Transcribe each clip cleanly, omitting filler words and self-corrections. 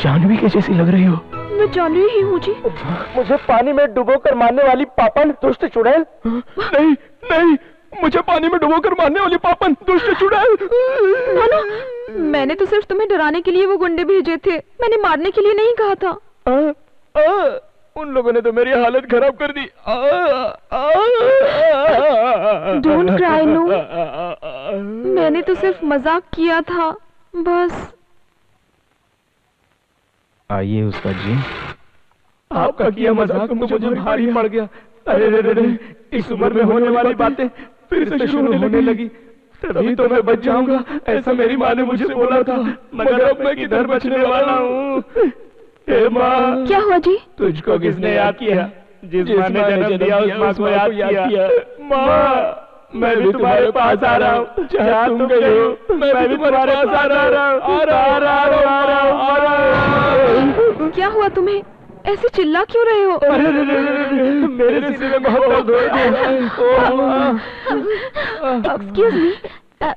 जानवी के जैसी लग रही हो। मैं जानवी ही हूँ जी। मुझे पानी में डुबोकर मारने वाली पापन दुष्ट चुड़ैल। नहीं नहीं, मुझे पानी में डुबोकर मारने वाली पापन दुष्ट चुड़ैल। नाना, मैंने तो सिर्फ तुम्हें डराने के लिए वो गुंडे भेजे थे, मैंने मारने के लिए नहीं कहा था। उन लोगों ने तो मेरी हालत खराब कर दी। डोंट क्राई नो, मैंने तो सिर्फ मजाक किया था बस। आइए उस्ताद जी। आपका किया मजाक तो मुझे भारी पड़ गया। अरे इस उम्र में होने वाली बातें फिर से शुरू होने लगी। तभी तो मैं बच जाऊंगा, ऐसा मेरी माँ ने मुझे बोला था, मगर अब मैं किधर बचने वाला हूँ। हे माँ, क्या हुआ जी? तुझको किसने याद किया? जिस माँ ने जन्म दिया उस माँ को याद किया। माँ, मैं भी तुम्हारे पास आ रहा हूँ, जहाँ तुम गई हो मैं भी तुम्हारे पास आ रहा हूँ। क्या हुआ तुम्हें? ऐसे चिल्ला क्यों रहे हो? मेरे सीने में बहुत दर्द हो रहा है।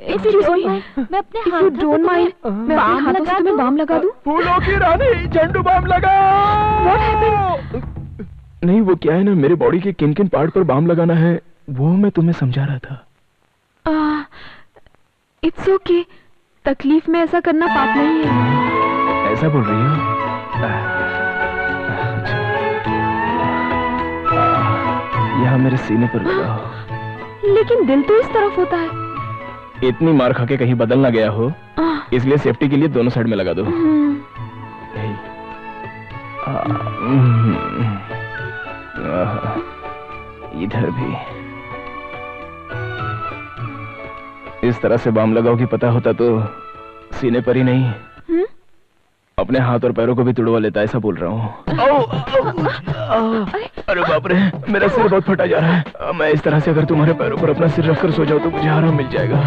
एक्सक्यूज मी, मैं अपने हाथ डोंट माइंड, मैं अपने हाथों से तुम्हें बाम लगा दूं? फूलों की रानी, झंडू बाम लगा। What happened? नहीं, वो क्या है ना, मेरे बॉडी के किन किन पार्ट पर बाम लगाना है वो मैं तुम्हें समझा रहा था। इट्स ओके, तकलीफ में ऐसा करना पाप नहीं है। ऐसा बोल रही हो? यहाँ मेरे सीने पर लगाओ। लेकिन दिल तो इस तरफ होता है। इतनी मार खा के कहीं बदल ना गया हो, इसलिए सेफ्टी के लिए दोनों साइड में लगा दो। इधर भी इस तरह से बाम लगाओ, पता होता तो सीने पर ही नहीं अपने हाथ और पैरों को भी तुड़वा लेता, ऐसा बोल रहा हूँ। अरे बाप रे, मेरा सिर बहुत फटा जा रहा है। मैं इस तरह से अगर तुम्हारे पैरों पर अपना सिर रखकर सो जाऊं तो मुझे आराम मिल जाएगा।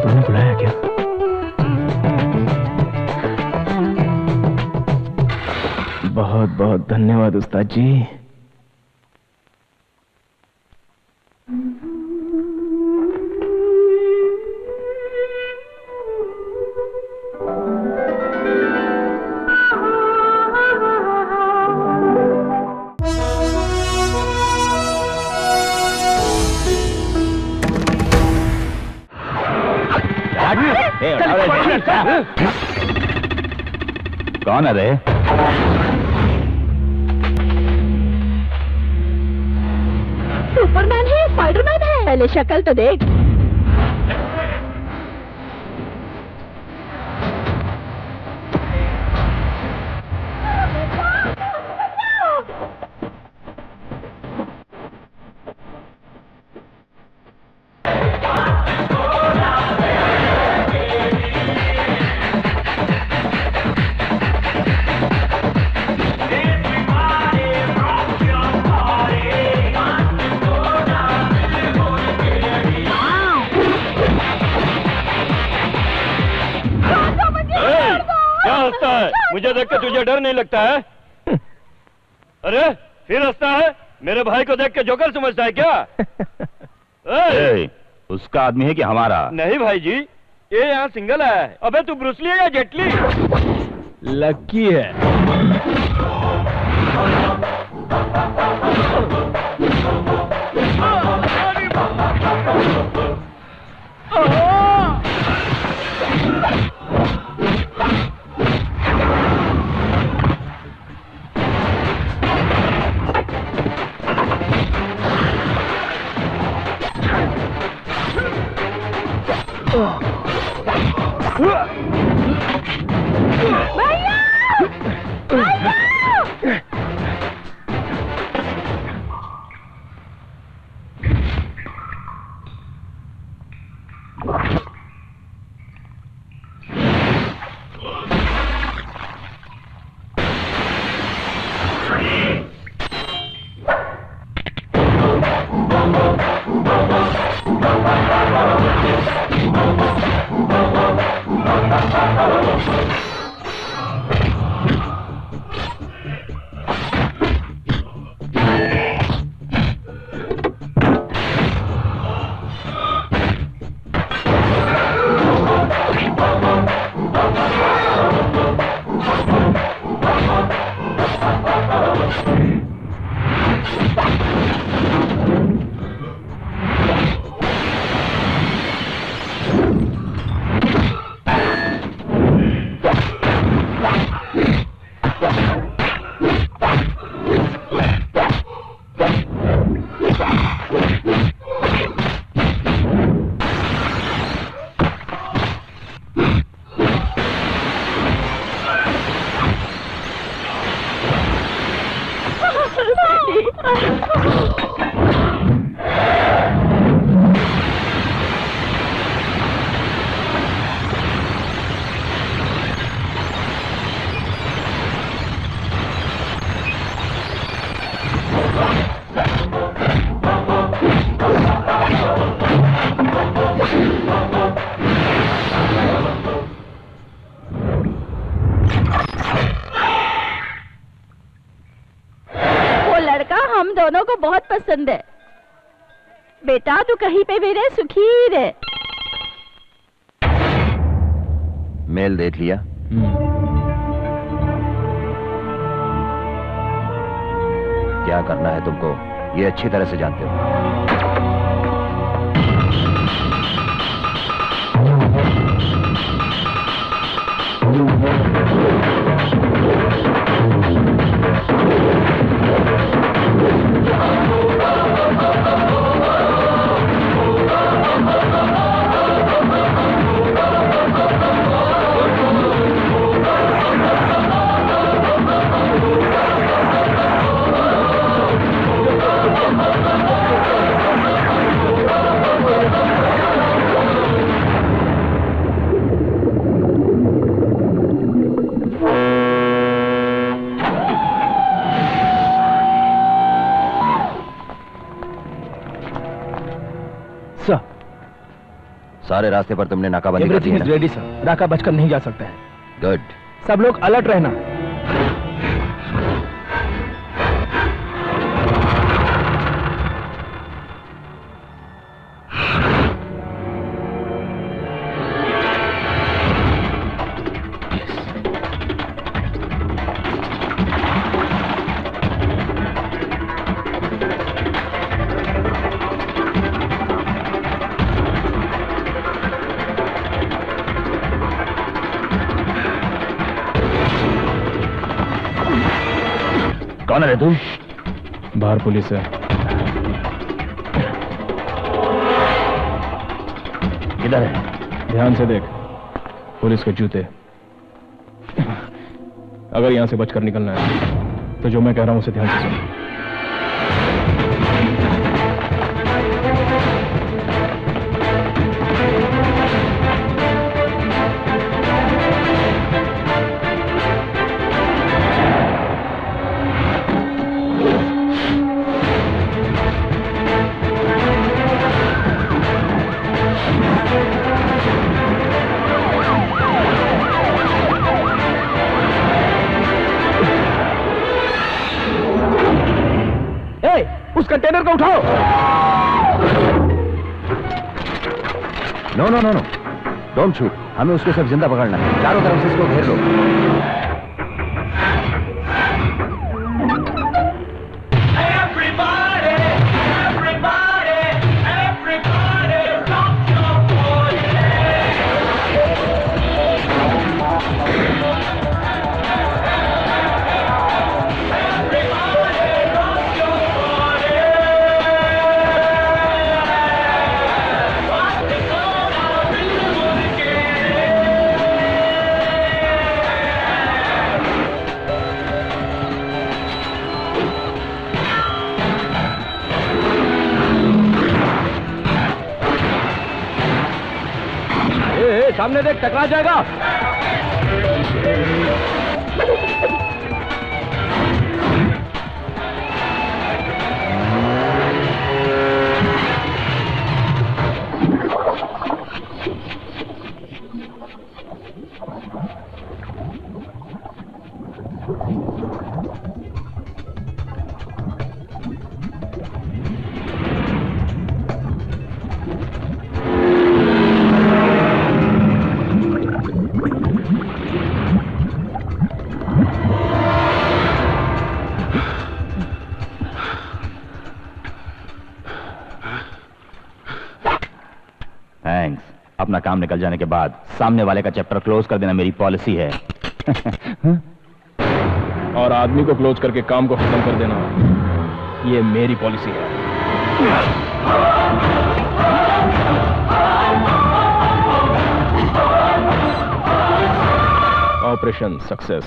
तुमने बुलाया क्या? बहुत बहुत धन्यवाद उस्ताद जी। कौन है रे? सुपरमैन है, स्पाइडरमैन है, पहले शक्ल तो देख। मुझे देख के तुझे डर नहीं लगता है? अरे फिर हंसता है? मेरे भाई को देख के जोकर समझता है क्या? उसका आदमी है कि हमारा? नहीं भाई जी, ये यहाँ सिंगल है। अबे तू ब्रूसली है या जेटली? लकी है। दोनों को बहुत पसंद है। बेटा तू कहीं पे भी रहे, सुखी रहे। मेल देख लिया? क्या करना है तुमको ये अच्छी तरह से जानते हो। सारे रास्ते पर तुमने नाकाबंदी कर दी है ना? रेडी सर, नाका बचकर नहीं जा सकता है। गुड। सब लोग अलर्ट रहना। कौन है रे तू? बाहर पुलिस है। किधर है? ध्यान से देख, पुलिस के जूते। अगर यहां से बचकर निकलना है तो जो मैं कह रहा हूं उसे ध्यान से सुन। उस कंटेनर को उठाओ। No no no no, don't shoot. हमें उसको सिर्फ जिंदा पकड़ना है। चारों तरफ से इसको घेर लो। सामने देख, टकरा जाएगा। अपना काम निकल जाने के बाद सामने वाले का चैप्टर क्लोज कर देना मेरी पॉलिसी है। और आदमी को क्लोज करके काम को खत्म कर देना, ये मेरी पॉलिसी है। Operation success.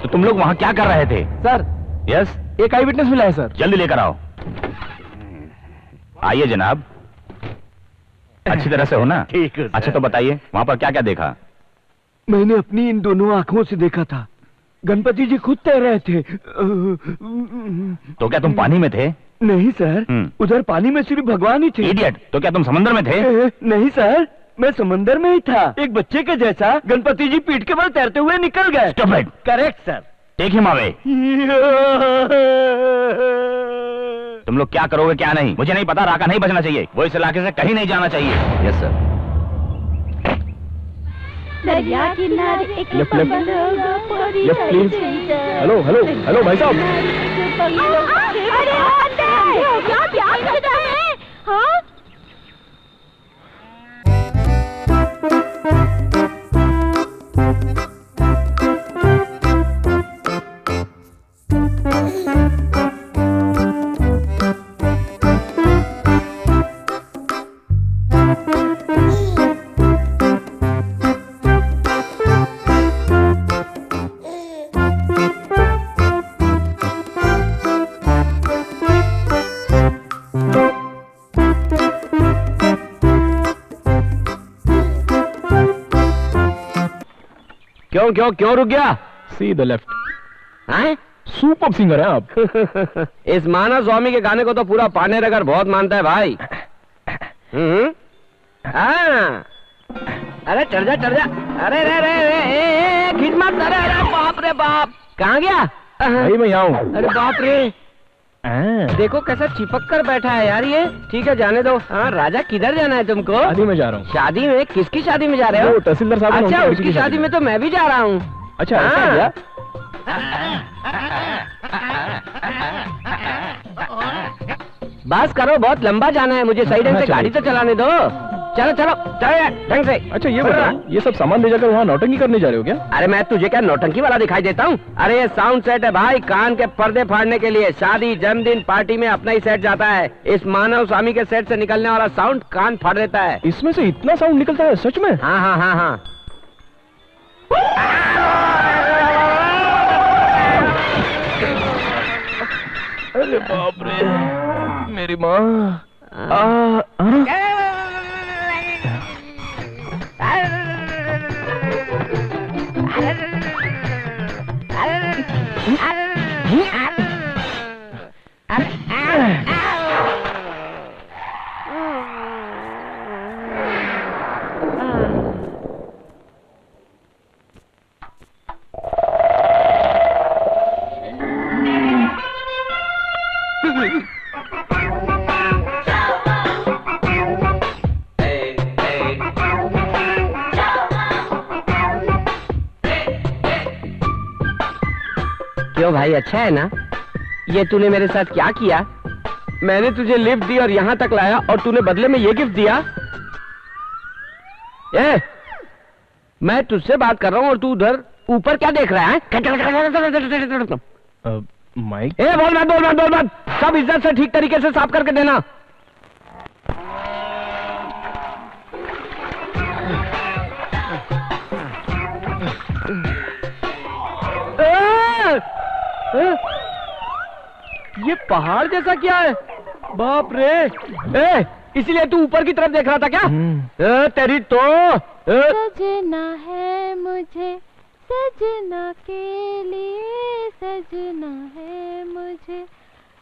तो तुम लोग वहां क्या कर रहे थे? सर, यस, एक आई विटनेस मिला है सर। जल्दी लेकर आओ। आइए जनाब। अच्छी तरह से हो ना? ठीक है। अच्छा तो बताइए वहां पर क्या क्या देखा? मैंने अपनी इन दोनों आंखों से देखा था, गणपति जी खुद तैर रहे थे। तो क्या तुम पानी में थे? नहीं सर, उधर पानी में सिर्फ भगवान ही थे। इडियट, तो क्या तुम समंदर में थे? नहीं सर। मैं समंदर में ही था, एक बच्चे के जैसा गणपति जी पीठ के बल तैरते हुए निकल गए। Correct sir. Take him away. तुम लोग क्या करोगे क्या नहीं मुझे नहीं पता। राका नहीं बचना चाहिए, वो इस इलाके से कहीं नहीं जाना चाहिए। Yes sir. दरिया किनारे एक left, Pawan left please. Hello hello hello भाई साहब। अरे क्या प्यार करता है? हाँ क्यों क्यों रुक गया? See the left. हैं? सुपर सिंगर है आप। इस मानव स्वामी के गाने को तो पूरा पानेरगर बहुत मानता है भाई। हाँ। अरे चढ़ जा। अरे रे खींच मत। अरे बाप रे बाप, कहाँ गया? भाई मैं यहाँ हूँ। अरे बाप रे, देखो कैसा चिपक कर बैठा है यार ये। ठीक है जाने दो। हाँ राजा, किधर जाना है तुमको? शादी में जा रहा हूँ। शादी में? किसकी शादी में जा रहे हो? तहसीलदार साहब। अच्छा, उसकी शादी में तो मैं भी जा रहा हूँ। अच्छा ऐसा क्या? बस करो, बहुत लंबा जाना है मुझे। सही ढंग से गाड़ी तो चलाने दो। चलो ढंग से। अच्छा ये बताओ, ये सब सामान ले जाकर वहाँ नौटंकी करने जा रहे हो क्या? अरे मैं तुझे क्या नौटंकी वाला दिखाई देता हूँ? अरे ये साउंड सेट है भाई, कान के पर्दे फाड़ने के लिए। शादी जन्मदिन पार्टी में अपना ही सेट जाता है। इस मानव स्वामी के सेट से निकलने वाला साउंड कान फाड़ देता है। इसमें से इतना साउंड निकलता है सच में? हाँ। अरे बाप रे, मेरी माँ। क्यों भाई, अच्छा है ना? ये तूने मेरे साथ क्या किया? मैंने तुझे लिफ्ट दी और यहाँ तक लाया और तूने बदले में ये गिफ्ट दिया? मैं तुझसे बात कर रहा हूँ और तू उधर ऊपर क्या देख रहा है? माइक। बोल मत। सब इज्जत से ठीक तरीके से साफ करके देना। ये पहाड़ जैसा क्या है? बाप रे। इसलिए तू ऊपर की तरफ देख रहा था क्या? तेरी तो सजना है मुझे, सजना के लिए सजना है मुझे,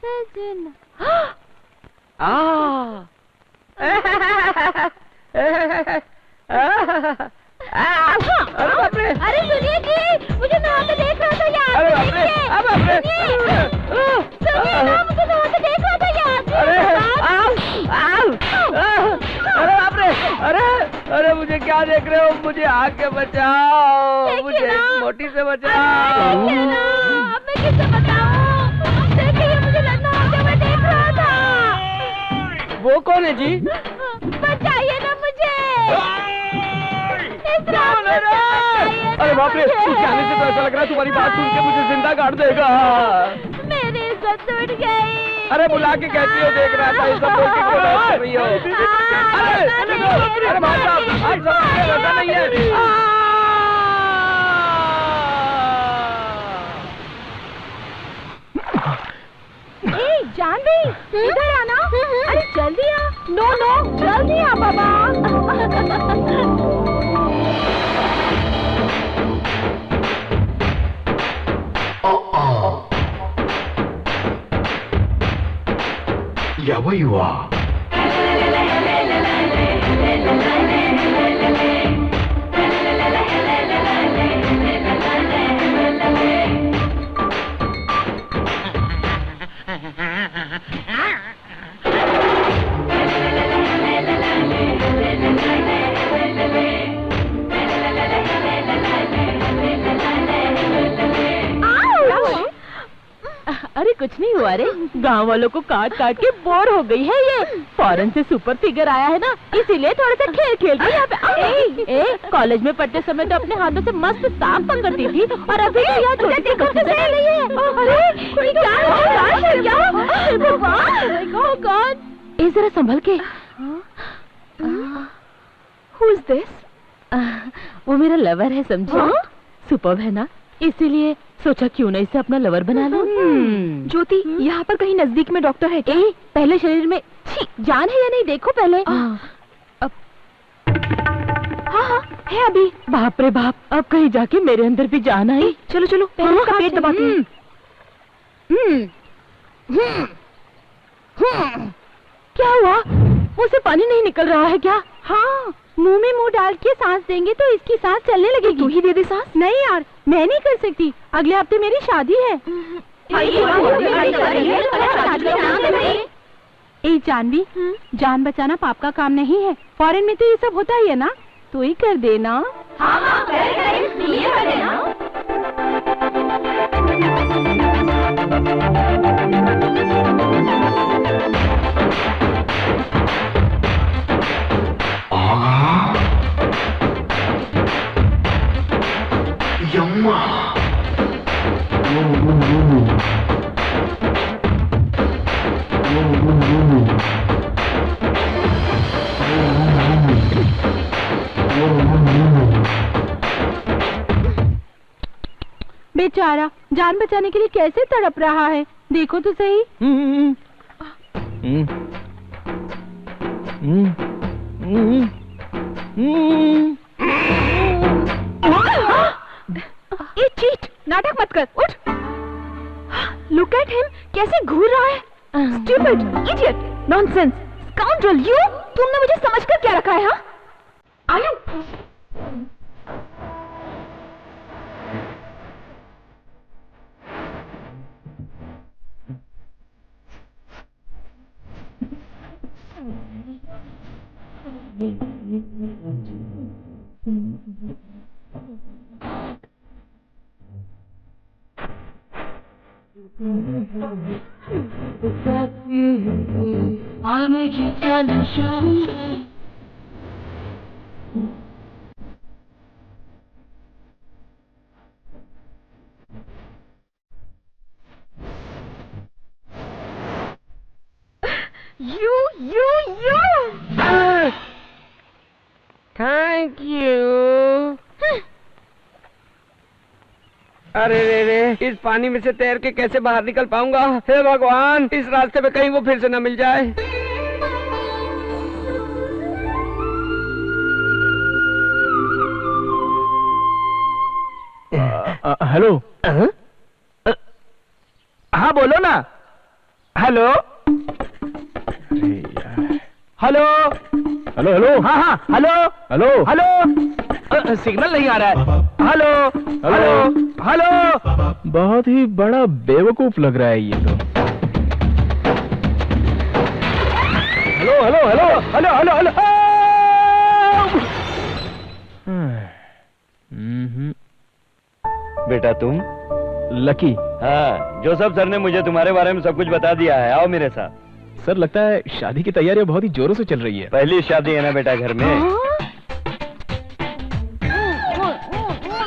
सजना। अरे सुनिए जी, मुझे नहाते देख रहा था यार। अरे बाप रे, सुनिए ना, मुझे नहाते देख रहा था यार। अरे बाप रे, अरे मुझे क्या देख रहे हो? मुझे आके बचाओ, मुझे मोटी से बचाओ। अब मैं किससे बताऊं? देखिए मुझे नहाते हुए देख रहा था। वो कौन है जी? बचाइए ना मुझे। अरे बाप रे, उसके आने से तो ऐसा लग रहा है तुम्हारी बात सुन के मुझे जिंदा काट देगा। मेरी इज्जत टूट गई। अरे बुला के कहती हो, देख रहा था ये सब लोग किसको बात कर रही हो? अरे भाई साहब, आज सब ऐसा नहीं है। जानवी, इधर आना। अरे जल्दी आ। नो जल्दी आ बाबा। Yeah, where you are? अरे कुछ नहीं हुआ रे, गांव वालों को काट काट के बोर हो गई है ये। फॉरेन से सुपर फिगर आया है ना, इसीलिए थोड़ा सा खेल खेल के यहाँ पे कॉलेज में पढ़ते समय तो अपने हाथों से मस्त सांप पकड़ती थी, और अभी तो यहाँ छोटी बच्चे से रही है। अरे क्या जरा संभल के। Who is this? वो मेरा लवर है, समझो। सुपर है ना, इसीलिए सोचा क्यों ना इसे अपना लवर बना लो। ज्योति, यहाँ पर कहीं नजदीक में डॉक्टर है क्या? पहले शरीर में जान है या नहीं देखो पहले। हाँ है अभी। बाप रे बाप, अब कहीं जाके मेरे अंदर भी जान आई। चलो चलो, पहले उसका पेट दबाते हैं। क्या हुआ? मुंह से पानी नहीं निकल रहा है क्या? हाँ, मुंह में मुंह डाल के सांस देंगे तो इसकी सांस चलने लगेगी। तू ही दे दे सांस। नहीं यार, मैं नहीं कर सकती, अगले हफ्ते मेरी शादी है। ए जानवी, जान बचाना पाप का काम नहीं है। फॉरेन में तो ये सब होता ही है ना, तो ही कर देना। बेचारा जान बचाने के लिए कैसे तड़प रहा है, देखो तो सही। ये चीट, नाटक मत कर, उठ। Look at him, कैसे घूर रहा है। Stupid, idiot, nonsense, scoundrel, you! तुमने मुझे समझकर क्या रखा है? हाँ? आयु। I'll make you stand and show. You! Thank you. अरे रे, इस पानी में से तैर के कैसे बाहर निकल पाऊंगा? हे भगवान, इस रास्ते पे कहीं वो फिर से न मिल जाए। हेलो। हाँ बोलो ना। Hello hello hello hello. हाँ हाँ हेलो हेलो हेलो। सिग्नल नहीं आ रहा है। Hello hello hello. बहुत ही बड़ा बेवकूफ लग रहा है ये तो। Hello hello hello hello hello hello. बेटा तुम? लकी। हाँ, जोसेफ सर ने मुझे तुम्हारे बारे में सब कुछ बता दिया है। आओ मेरे साथ। सर लगता है शादी की तैयारियां बहुत ही जोरों से चल रही है। पहली शादी है ना बेटा घर में।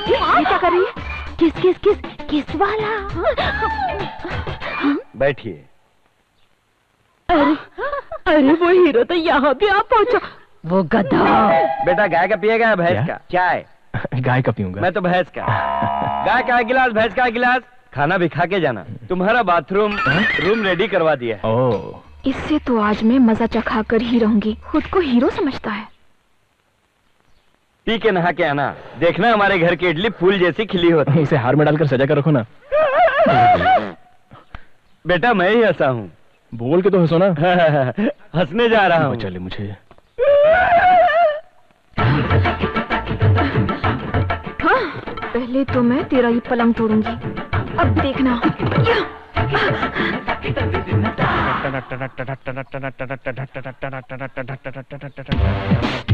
ये क्या कर रही है? किस किस किस किस वाला? बैठिए। अरे वो हीरो तो यहाँ भी आ पहुँचा। वो गधा। बेटा गाय का पिएगा या भैंस का? चाय। गाय का पीऊंगा। मैं तो भैंस का। गाय का गिलास, भैंस का गिलास। खाना भी खा के जाना। तुम्हारा बाथरूम रूम रेडी करवा दिया है। ओह। इससे तो आज मैं मजा चखा कर ही रहूंगी। खुद को हीरो समझता है। पी के नहा के आना। देखना हमारे घर की इडली फूल जैसी खिली होती। उसे हार में डालकर सजा कर रखो ना। बेटा मैं ही हंसा हूँ। बोल के तो हंसो ना। हंसने जा रहा हूँ। चले मुझे। पहले तो मैं तेरा ये पलंग तोड़ूंगी, अब देखना।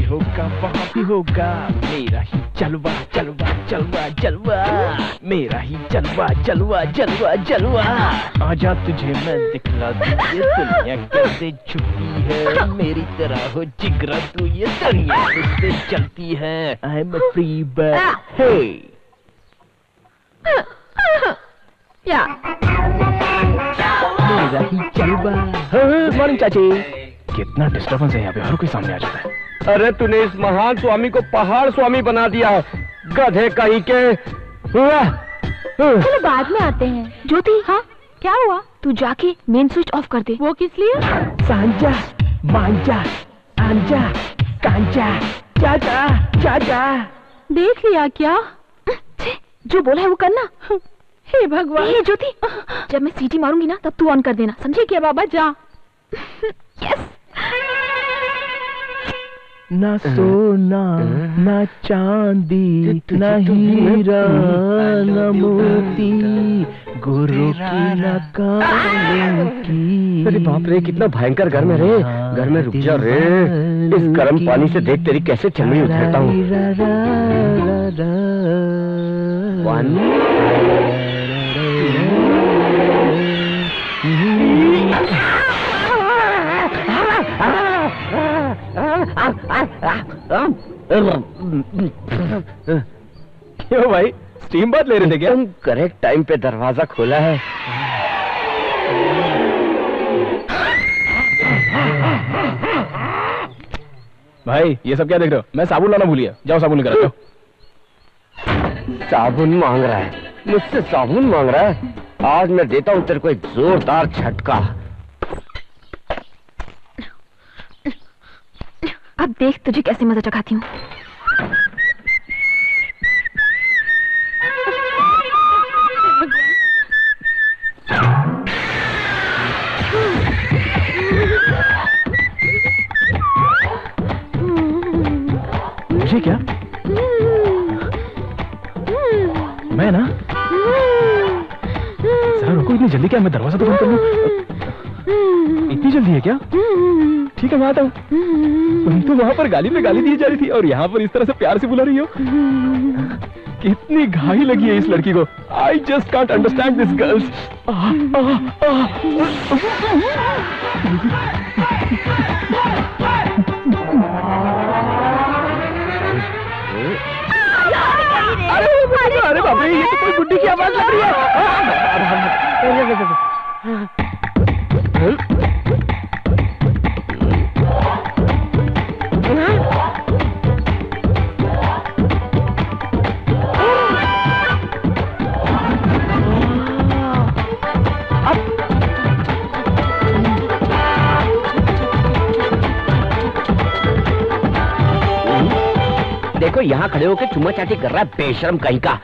होगा वहाँ भी होगा मेरा ही जलवा जलवा जलवा जलवा, मेरा ही जलवा जलवा जलवा जलवा। आजा तुझे मैं दिखला दूं ये दुनिया कैसे छुपी है, मेरी तरह हो जिगरा तू ये दुनिया किससे चलती है। I am a free bird. Hey या मेरा ही जलवा। गुड मॉर्निंग चाची। कितना डिस्टर्बेंस है यहाँ पे, हर कोई सामने आ जाता है। अरे तूने इस महान स्वामी को पहाड़ स्वामी बना दिया, गधे कहीं के। चलो बाद में आते हैं। ज्योति, हाँ क्या हुआ? तू जाके मेन स्विच ऑफ कर दे। वो किस लिए? सांजा मांजा आंजा कांजा चाचा चाचा। देख लिया क्या? जो बोला है वो करना। हे भगवान। ये ज्योति, जब मैं सीटी मारूंगी ना तब तू ऑन कर देना, समझे क्या? बाबा जा। यस। ना सोना ना चांदी ना हीरा ना मोती, गुरु की ना की। अरे बाप रे, कितना भयंकर गर्म है रे। घर में रुक जा रे, इस गर्म पानी से देख तेरी कैसे चमड़ी उधेड़ता हूँ। क्यों भाई, स्टीम बात ले रहे थे क्या? तुम करेक्ट टाइम पे दरवाजा खोला है। भाई ये सब क्या देख रहे हो? मैं साबुन लाना भूल गया, जाओ साबुन लेकर आओ। साबुन मांग रहा है, मुझसे साबुन मांग रहा है। आज मैं देता हूँ तेरे को एक जोरदार झटका। अब देख तुझे कैसे मजा चखाती हूँ। मुझे क्या? मैं ना जरा रुको, इतनी जल्दी क्या? मैं दरवाजा तो बंद कर लूं। इतनी जल्दी है क्या? ठीक है मैं आता हूँ। तुम तो वहां पर गाली पे गाली दी जा रही थी और यहाँ पर इस तरह से प्यार से बुला रही हो। कितनी घाई लगी है इस लड़की को। I just can't understand this girls. अरे बाप रे, ये तो कोई गुड्डी की आवाज लग रही है। देखो यहाँ खड़े होकर चुम्मा चाटी कर रहा है, बेशरम कहीं का।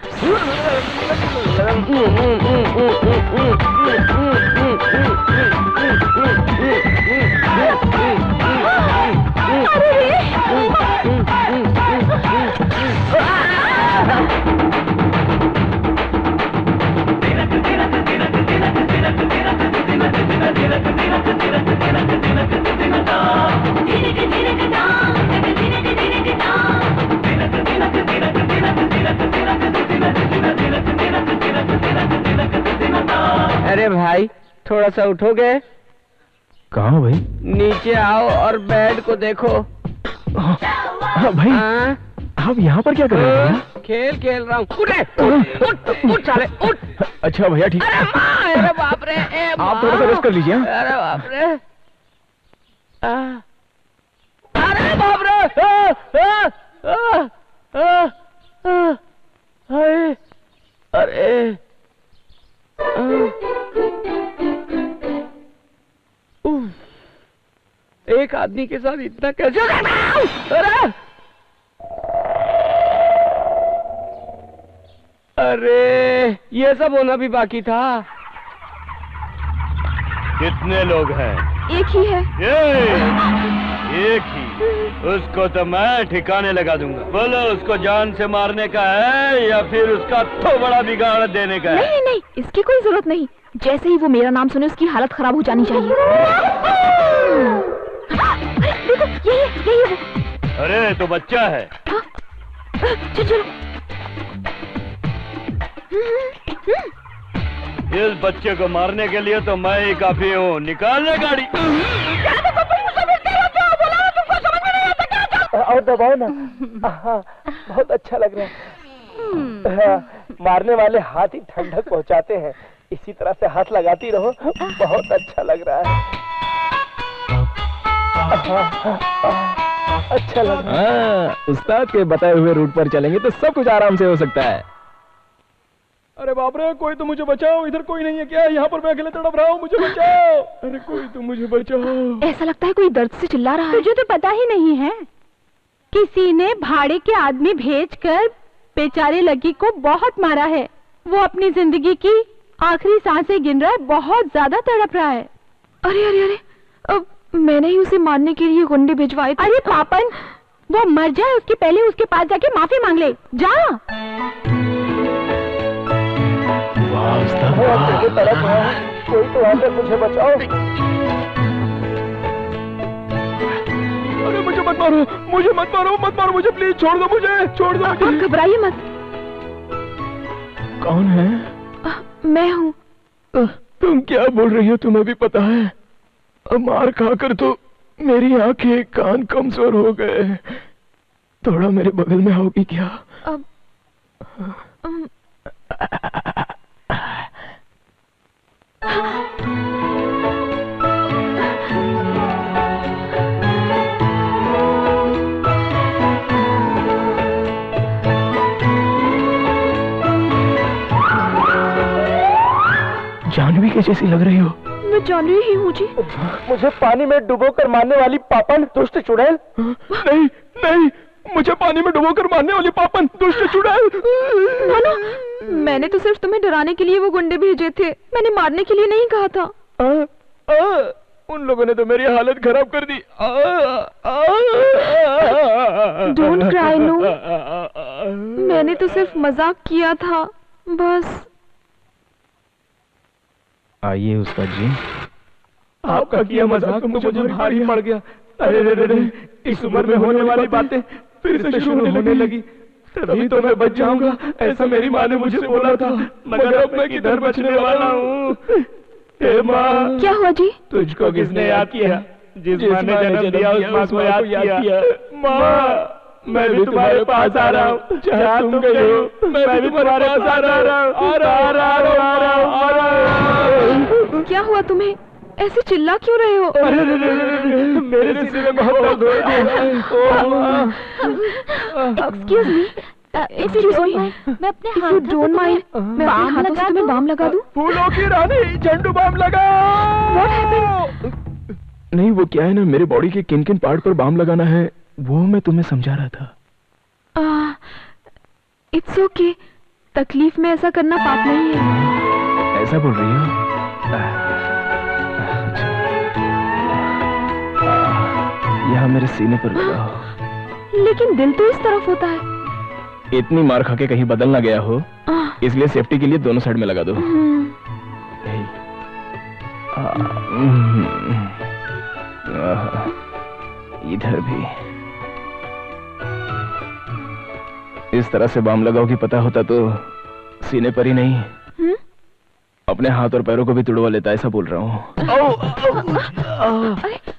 अरे भाई थोड़ा सा उठोगे? कहाँ हो भाई? नीचे आओ और बेड को देखो। हाँ भाई, आप यहाँ पर क्या कर रहे हैं? खेल रहा हूँ। उठ साले उठ। अच्छा भैया ठीक है। अरे बाप रे, आप थोड़ा सा रेस्ट कर लीजिए। अरे बाप रे, अरे बाप रे, अरे एक आदमी के साथ इतना कैसे? अरे ये सब होना भी बाकी था। कितने लोग हैं? एक ही है। एक ही, उसको तो मैं ठिकाने लगा दूंगा। बोलो, उसको जान से मारने का है या फिर उसका तो बड़ा बिगाड़ देने का है? नहीं नहीं, इसकी कोई जरूरत नहीं। जैसे ही वो मेरा नाम सुने उसकी हालत खराब हो जानी चाहिए। देखो, यही वो। अरे तो बच्चा है। चलो। इस बच्चे को मारने के लिए तो मैं ही काफी हूँ। निकालने गाड़ी। और दबाओ ना। हाँ, बहुत अच्छा लग रहा है। हाँ, मारने वाले हाथ ही ठंडक पहुंचाते हैं। इसी तरह से हाथ लगाती रहो, बहुत अच्छा लग रहा है। अच्छा लग रहा है। उस्ताद के बताए हुए रूट पर चलेंगे तो सब कुछ आराम से हो सकता है। अरे बाप रे, कोई तो मुझे बचाओ। इधर कोई नहीं है क्या? यहाँ पर मैं अकेले तड़प रहा हूँ, मुझे बचाओ। अरे कोई तो मुझे बचाओ। ऐसा लगता है कोई दर्द से चिल्ला रहा है। तुझे तो पता ही नहीं है, किसी ने भाड़े के आदमी भेजकर बेचारे लकी को बहुत मारा है। वो अपनी जिंदगी की आखिरी सांसें गिन रहा है, बहुत ज्यादा तड़प रहा है। अरे अरे अरे, अब मैंने ही उसे मारने के लिए गुंडे भिजवाए थे। अरे पापन, वो मर जाए उसके पहले उसके पास जाके माफी मांग ले। जा। कोई तो आकर मुझे बचाओ। अरे मुझे मत मारो, मुझे मत मारो, मत मारो मुझे, प्लीज छोड़ दो मुझे, छोड़ दो मुझे। आप घबराइए मत। कौन है? मैं हूँ। तुम क्या बोल रही हो? तुम्हें भी पता है मार खाकर तो मेरी आंखें कान कमजोर हो गए। थोड़ा मेरे बगल में आओगी क्या? अब जानवी के जैसी लग रही हो। मैं जानवी ही हूँ जी। मुझे पानी में डुबोकर मारने वाली पापन, दुष्ट चुड़ैल। नहीं नहीं, मुझे पानी में डुबोकर मारने वाली पापन, दुष्ट चुड़ैल। मैंने तो सिर्फ तुम्हें डराने के लिए वो गुंडे भेजे थे, मैंने मारने के लिए नहीं कहा था। उन लोगों ने तो मेरी हालत खराब कर दी। डोंट क्राई नो, मैंने तो सिर्फ मजाक किया था बस। आइए उस्ताद जी। आपका किया मजाक तो मुझे भारी पड़ गया। अरे रे रे, इस उम्र में होने वाली बातें फिर से शुरू होने लगी। तभी तो मैं बच जाऊंगा, ऐसा मेरी माँ ने मुझे बोला था, मगर अब मैं किधर बचने वाला हूँ। हे माँ, क्या हुआ जी? तुझको किसने याद किया? जिस माँ ने जन्म दिया उस माँ को याद किया। माँ, मैं भी तुम्हारे पास आ रहा हूँ, जहाँ तुम गई हो मैं भी तुम्हारे पास आ रहा हूँ। क्या हुआ तुम्हें? ऐसे चिल्ला क्यों रहे हो? अरे मेरे सीने में बहुत दर्द हो रहा है। एक्सक्यूज मी, मैं अपने हाथ डोंट माइंड, मैं अपने हाथों से तुम्हें बाम लगा दूं? फूलों की रानी, झंडू बाम लगा। What happened? नहीं, वो क्या है ना, मेरे बॉडी के किन किन पार्ट पर बाम लगाना है वो मैं तुम्हें समझा रहा था। इट्स ओके, तकलीफ में ऐसा करना पाप नहीं है। ऐसा बोल रही हो? यहाँ मेरे सीने पर लगाओ। लेकिन दिल तो इस तरफ होता है। इतनी मार खा के कहीं बदल ना गया हो, इसलिए सेफ्टी के लिए दोनों साइड में लगा दो। इधर भी इस तरह से बाम लगाओगी, पता होता तो सीने पर ही नहीं अपने हाथ और पैरों को भी तुड़वा लेता, ऐसा बोल रहा हूँ।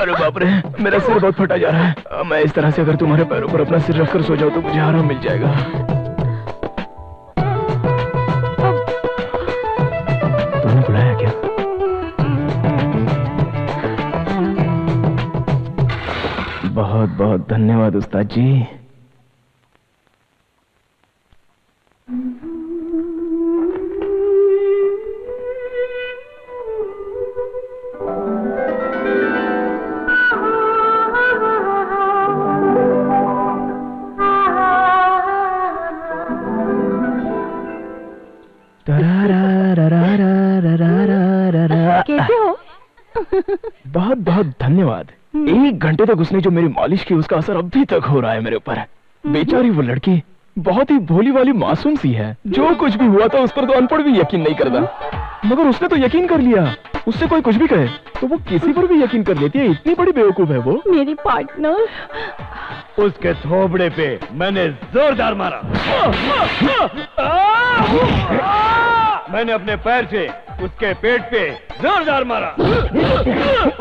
अरे बाप रे, मेरा सिर बहुत फटा जा रहा है। मैं इस तरह से अगर तुम्हारे पैरों पर अपना सिर रखकर सो जाऊं तो मुझे आराम मिल जाएगा। तुमने बुलाया क्या? बहुत बहुत धन्यवाद उस्ताद जी। कैसे हो? बहुत बहुत धन्यवाद। 1 घंटे तक उसने जो मेरी मालिश की उसका असर अभी तक हो रहा है मेरे ऊपर। बेचारी वो लड़की बहुत ही भोली वाली मासूम सी है। जो कुछ भी हुआ था उस पर तो अनपढ़ भी यकीन नहीं करता, मगर उसने तो यकीन कर लिया। उससे कोई कुछ भी कहे तो वो किसी पर भी यकीन कर लेती है। इतनी बड़ी बेवकूफ है वो। मेरी पार्टनर। उसके थोबड़े पे मैंने जोरदार मारा। मैंने अपने पैर से उसके पेट पे जोरदार मारा।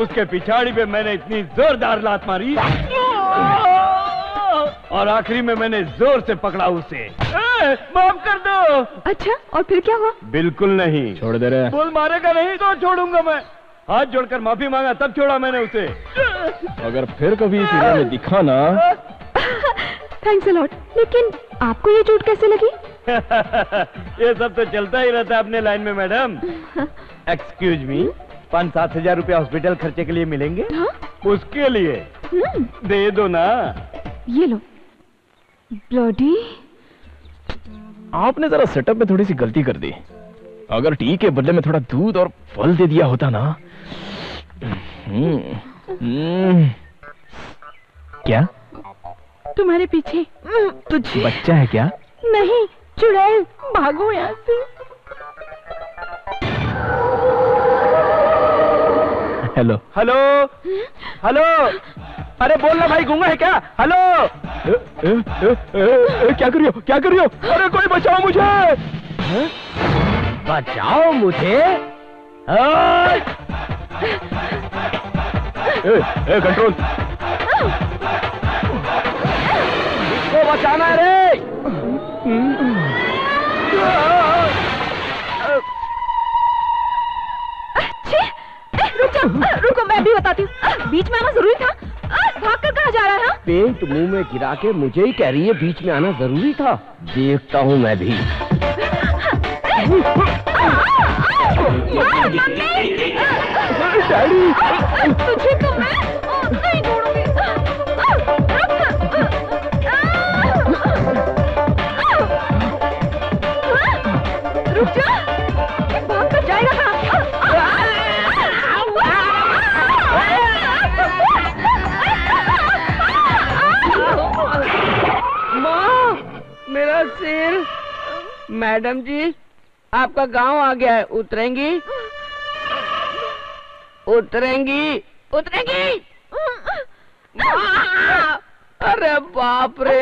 उसके पिछाड़ी पे मैंने इतनी जोरदार लात मारी और आखिरी में मैंने जोर से पकड़ा उसे। माफ कर दो। अच्छा, और फिर क्या हुआ? बिल्कुल नहीं। छोड़ दे रहे। बोल मारेगा नहीं तो छोड़ूंगा मैं। हाथ जोड़कर माफी मांगा तब छोड़ा मैंने उसे। अगर फिर कभी इस एरिया में दिखा ना। Thanks a lot. लेकिन आपको ये चोट कैसे लगी? ये सब तो चलता ही रहता है अपने लाइन में मैडम। एक्सक्यूज मी, 5-7 हजार रुपया हॉस्पिटल खर्चे के लिए मिलेंगे? हाँ? उसके लिए दे दो ना। ये लो। ब्लडी। आपने जरा सेटअप में थोड़ी सी गलती कर दी। अगर टी के बदले में थोड़ा दूध और फल दे दिया होता ना। क्या तुम्हारे पीछे। तुझे बच्चा है क्या? नहीं, चुड़ैल। भागो यहाँ से। Hello hello hello. अरे बोलना भाई, गूंगा है क्या? हेलो। क्या कर रही हो? क्या कर रही हो? अरे कोई बचाओ मुझे। बचाओ मुझे। कंट्रोल। इसको बचाना है रे। रुको, मैं भी बताती हूँ। बीच में आना जरूरी था? भागकर कहाँ जा रहा है? पेंट मुंह में गिरा के मुझे ही कह रही है बीच में आना जरूरी था। देखता हूँ मैं भी। डैडी, तुझे तो मैं नहीं छोड़ूंगी। रुक जा। भागकर जाएगा कहाँ? माँ, मेरा सिर। मैडम जी, आपका गांव आ गया है। उतरेंगी? उतरेंगी? उतरेंगी? माँ! अरे बाप रे।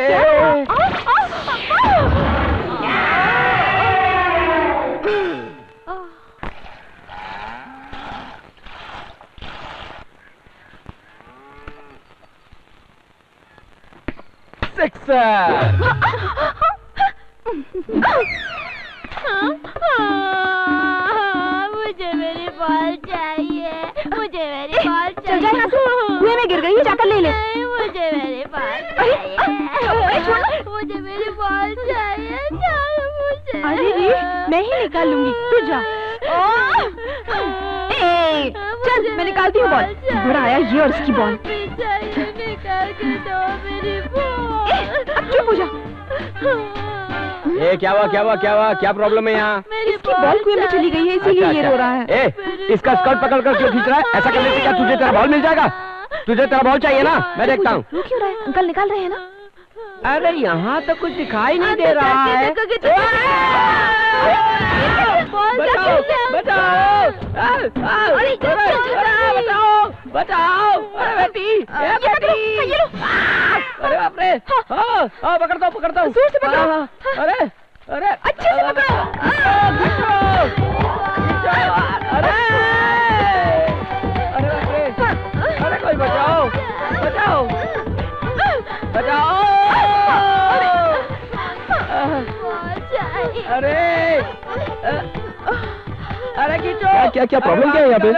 मुझे मेरी बॉल चाहिए। मुझे मेरी बॉल चल जा यहाँ से। कुएं में गिर गई है, जाकर ले ले। नहीं, मुझे मेरी बॉल चाहिए। मुझे मेरी बॉल चाहिए। मुझे। अरे री, मैं ही निकाल लूंगी, तू जा। चल, मैं निकालती हूँ बॉल। बड़ा आया ये और इसकी बॉल। निकाल के दो मेरी बॉल। अब चुप हो जा। क्या हुआ? क्या हुआ? क्या हुआ? क्या प्रॉब्लम है यहाँ? इसकी बॉल कुएं में चली गई है, इसीलिए ये रो रहा है। इसका स्कर्ट पकड़ कर क्यों खींच रहा है? ऐसा करने से क्या तुझे तेरा बॉल मिल जाएगा? तुझे तेरा बॉल चाहिए ना? मैं देखता हूँ। रो क्यों रहा है? अंकल निकाल रहे हैं ना? अरे यहाँ तो कुछ दिखाई नहीं दे रहा है। बचाओ! बचाओ! बचाओ! बचाओ! अरे बेटी! बेटी! अरे बाप रे! हाँ, पकड़ता हूँ, पकड़ता हूँ। जोर से पकड़ो। अरे! अरे! अच्छे से पकड़ो। अरे! अरे बाप रे! अरे कोई बचाओ! बचाओ! बचाओ! अरे! अरे खींचो! क्या प्रॉब्लम क्या है यहाँ पे?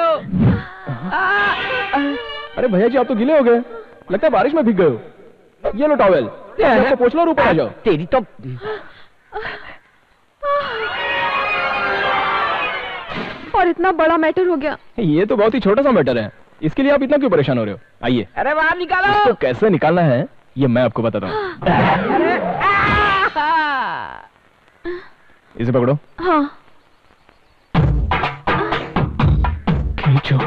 अरे भैया जी, आप तो गीले हो गए। लगता है बारिश में भीग गए हो। ये लो टॉवेल, आपको पोंछ लो और ऊपर आ जाओ। तेरी तो। और इतना बड़ा मैटर हो गया। ये तो बहुत ही छोटा सा मैटर है, इसके लिए आप इतना क्यों परेशान हो रहे हो? आइए। अरे बाहर निकालो। इसको कैसे निकालना है ये मैं आपको बताता हूँ। इसे पकड़ो। हाँ। खींचो।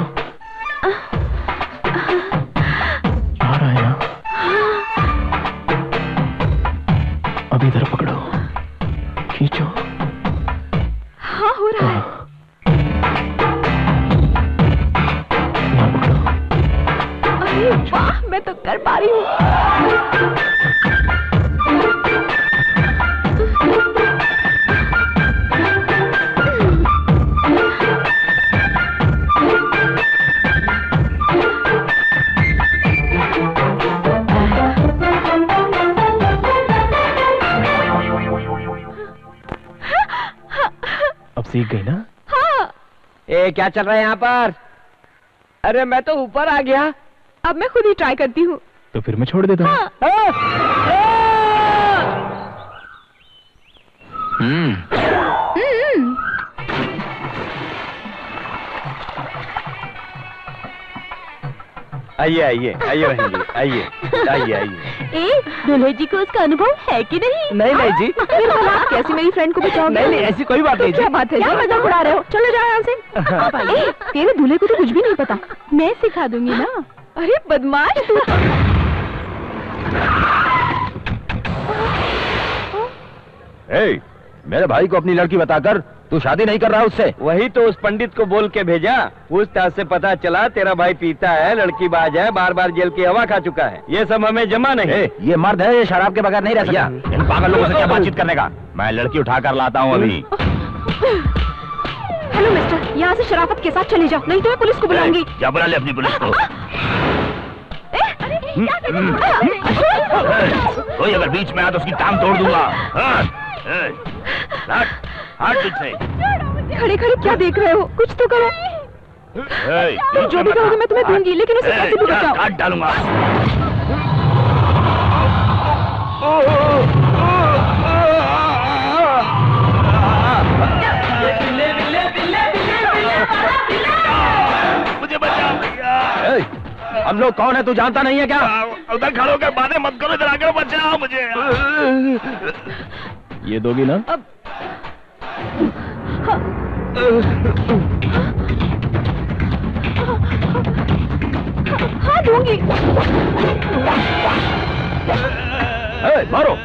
सीख गई ना? हाँ। ए क्या चल रहा है यहाँ पर? अरे मैं तो ऊपर आ गया। अब मैं खुद ही ट्राई करती हूँ। तो फिर मैं छोड़ देता हूँ। आइए आइए आइए बहन जी, आइए आइए आइए। ए दूल्हे जी को उसका अनुभव है कि नहीं? नहीं नहीं जी, फिर भला आप कैसे मेरी फ्रेंड को बचाओगे? नहीं नहीं ऐसी कोई बात नहीं जी। क्या बात है? क्या मजाक उड़ा रहे हो? चलो जाओ यहाँ से। ए, तेरे दूल्हे को तो कुछ भी नहीं पता। मैं सिखा दूंगी ना। अरे बदमाश तू। ए, मेरे भाई को अपनी लड़की बताकर तू शादी नहीं कर रहा उससे? वही तो उस पंडित को बोल के भेजा। पूछताछ से पता चला तेरा भाई पीता है, लड़की बाज है, बार बार जेल की हवा खा चुका है। ये सब हमें जमा नहीं। ये मर्द है, ये शराब के बगैर नहीं रह भैया सकता। इन पागल लोगों से क्या बातचीत करने का? मैं लड़की उठा कर लाता हूँ अभी। हेलो मिस्टर, यहाँ से शराफत के साथ चले जाओ, नहीं तो मैं पुलिस को बुलाऊंगी। क्या बुला ले अपनी पुलिस को? कोई अगर बीच में आया तो उसकी टांग तोड़ दूंगा। हट बीच से। खड़े खड़े क्या देख रहे हो? कुछ तो करो। जो भी करोगे मैं तुम्हें दूंगी, लेकिन उसे कैसे भी बचाओ। काट डालूंगा। मुझे बचाओ भैया। हम लोग कौन है तू जानता नहीं है क्या? उधर खड़े होकर बातें मत करो, इधर आकर बचाओ मुझे। ये दोगी ना? हाँ दूंगी। मारो।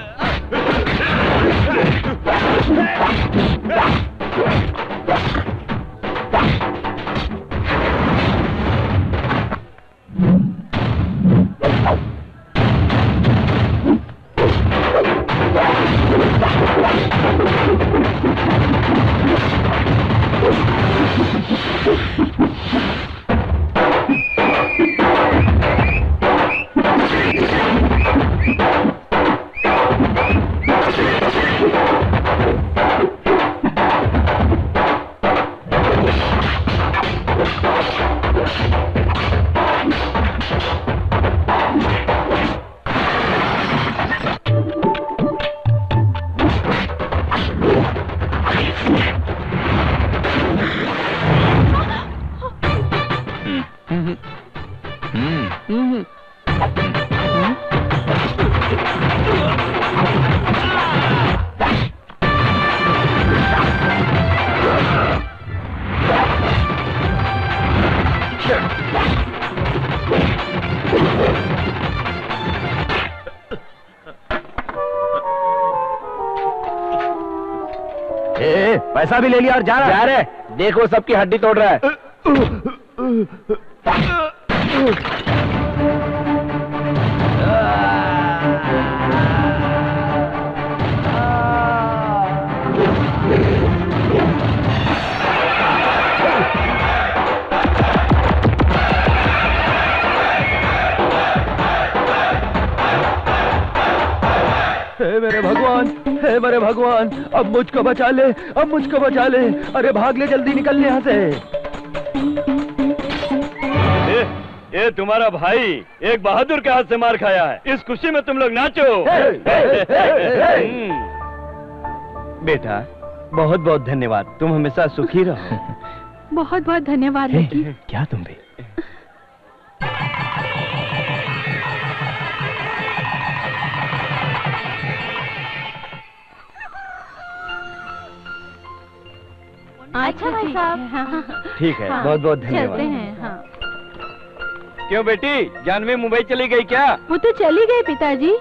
पैसा भी ले लिया और जा रहा है। देखो सबकी हड्डी तोड़ रहा है। हे मेरे भगवान, हे मेरे भगवान, अब मुझको बचा ले, अब मुझको बचा ले। अरे भाग ले, जल्दी निकल यहाँ से। ये तुम्हारा भाई एक बहादुर के हाथ से मार खाया है। इस खुशी में तुम लोग नाचो। बेटा बहुत बहुत धन्यवाद, तुम हमेशा सुखी रहो। बहुत बहुत धन्यवाद लकी। क्या तुम भी? अच्छा भाई साहब। ठीक है, बहुत बहुत धन्यवाद। चलते हैं। हाँ। क्यों बेटी, जानवी मुंबई चली गई क्या? वो तो चली गई पिताजी।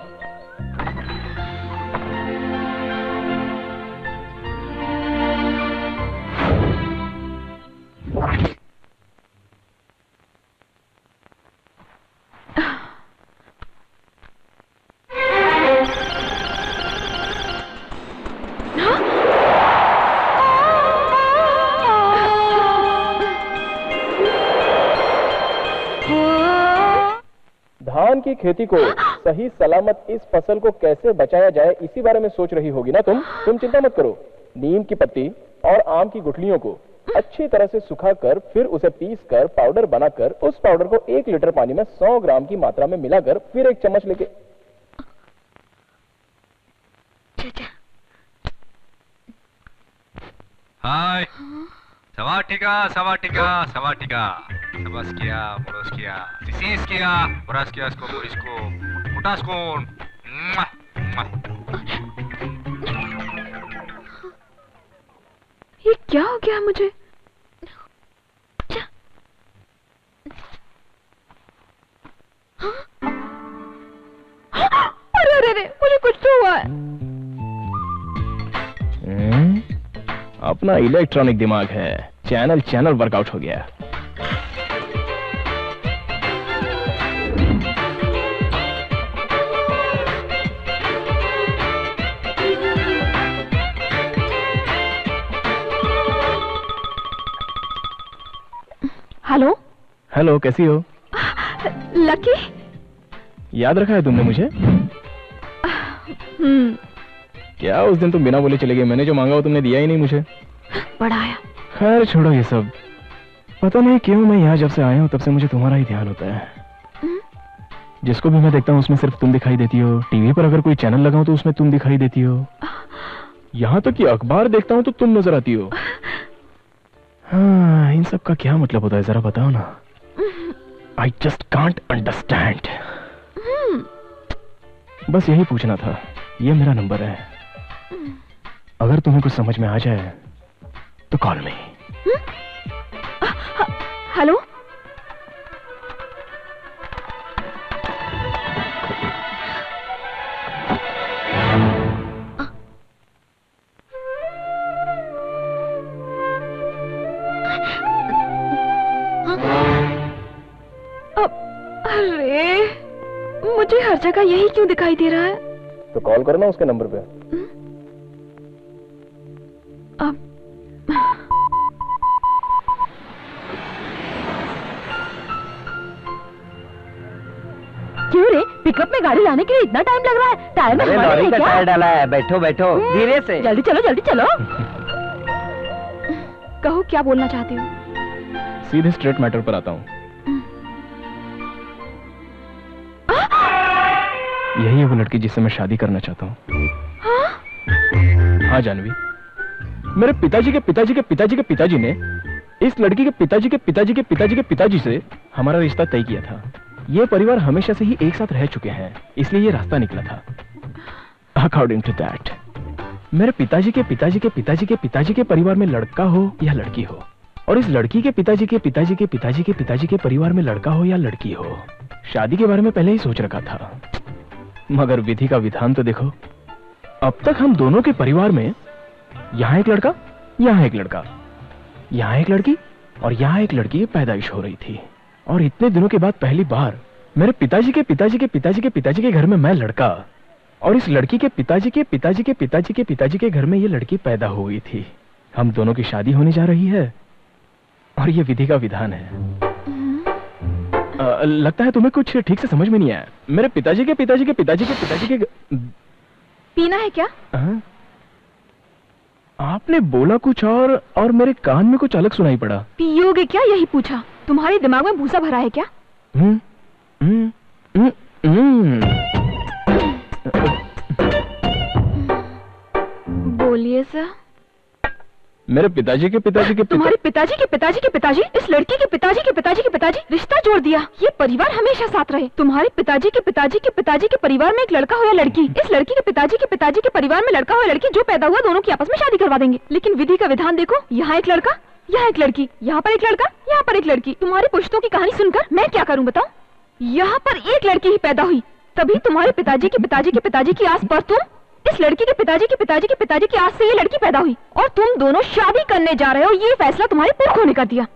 धान की खेती को सही सलामत इस फसल को कैसे बचाया जाए, इसी बारे में सोच रही होगी ना तुम चिंता मत करो। नीम की पत्ती, और आम की गुठलियों को अच्छी तरह से सुखाकर फिर उसे पीसकर पाउडर बनाकर उस पाउडर को 1 लीटर पानी में 100 ग्राम की मात्रा में मिलाकर फिर 1 चम्मच लेके हाय सवाटिका सवाटिका सवाटिका सबस्किया मोरस्किया सिसिस्किया मोरस्किया इसको मोरिस्को मुटास्कोन ये क्या हो गया मुझे? अरे अरे अरे मुझे कुछ तो हुआ है। अपना इलेक्ट्रॉनिक दिमाग है, चैनल वर्कआउट हो गया। हेलो हेलो, कैसी हो? लकी, याद रखा है तुमने मुझे? क्या उस दिन तुम बिना बोले चले गए? मैंने जो मांगा वो तुमने दिया ही नहीं मुझे। बड़ा आया। खैर छोड़ो ये सब। पता नहीं क्यों मैं यहाँ जब से आया हूँ तब से मुझे तुम्हारा ही ध्यान होता है। जिसको भी मैं देखता हूँ उसमें सिर्फ तुम दिखाई देती हो। टीवी पर अगर कोई चैनल लगाऊं तो उसमें तुम दिखाई देती हो। यहाँ तक कि अखबार देखता हूँ तो तुम नजर आती हो। हाँ, इन सब का क्या मतलब होता है जरा बताओ ना। I just can't understand. बस यही पूछना था। ये मेरा नंबर है, अगर तुम्हें कुछ समझ में आ जाए तो कॉल मी। हेलो, अरे मुझे हर जगह यही क्यों दिखाई दे रहा है? तो कॉल करो ना उसके नंबर पे। अब क्यों रे, पिकअप में गाड़ी लाने के लिए इतना टाइम लग रहा है? टायर में हवा नहीं है का क्या? टायर डाला है। बैठो बैठो, धीरे से। जल्दी चलो जल्दी चलो। कहो क्या बोलना चाहती हो? सीधे स्ट्रेट मैटर पर आता हूँ। यही है वो लड़की जिससे मैं शादी करना चाहता हूँ। हाँ जानवी, मेरे पिताजी के पिताजी के पिताजी के पिताजी ने इस लड़की के पिताजी के पिताजी के पिताजी के पिताजी से हमारा रिश्ता तय किया था। ये परिवार हमेशा से ही एक साथ रह चुके हैं, इसलिए ये रास्ता निकला था। अकॉर्डिंग टू दैट, मेरे पिताजी के पिताजी के पिताजी के पिताजी के परिवार में लड़का हो या लड़की हो, और इस लड़की के पिताजी के पिताजी के पिताजी के पिताजी के परिवार में लड़का हो या लड़की हो, शादी के बारे में पहले ही सोच रखा था। मगर विधि का विधान तो देखो। अब तक हम दोनों के परिवार में यहाँ एक लड़का, यहाँ एक लड़का, यहाँ एक लड़की और यहाँ एक लड़की की पैदाइश हो रही थी। और इतने दिनों के बाद पहली बार मेरे पिताजी के पिताजी के पिताजी के पिताजी के घर में मैं लड़का, और इस लड़की के पिताजी के पिताजी के पिताजी के पिताजी के घर में ये लड़की पैदा हो गई थी। हम दोनों की शादी होने जा रही है और ये विधि का विधान है। लगता है तुम्हें कुछ ठीक से समझ में नहीं आया। मेरे पिताजी के पिताजी के पिताजी के पिताजी के पीना है क्या? आपने बोला कुछ और मेरे कान में कुछ अलग सुनाई पड़ा। पियोगे क्या, यही पूछा। तुम्हारे दिमाग में भूसा भरा है क्या? बोलिए सर। मेरे पिताजी के पिताजी के तुम्हारे पिताजी के पिताजी के पिताजी इस लड़की के पिताजी के पिताजी के पिताजी रिश्ता जोड़ दिया। ये परिवार हमेशा साथ रहे। तुम्हारे पिताजी के पिताजी के पिताजी के परिवार में एक लड़का हो या लड़की, इस लड़की के पिताजी के पिताजी के परिवार में लड़का हो या लड़की, जो पैदा हुआ दोनों की आपस में शादी करवा देंगे। लेकिन विधि का विधान देखो, यहाँ एक लड़का, यहाँ एक लड़की, यहाँ पर एक लड़का, यहाँ पर एक लड़की। तुम्हारी पुश्तों की कहानी सुनकर मैं क्या करूँ बताओ? यहाँ पर एक लड़की ही पैदा हुई, तभी तुम्हारे पिताजी के पिताजी के पिताजी की आस पर तुम इस लड़की के पिताजी के पिताजी के पिताजी की आस से ये लड़की पैदा हुई, और तुम दोनों शादी करने जा रहे हो। ये फैसला तुम्हारे पुरखों ने कर दिया।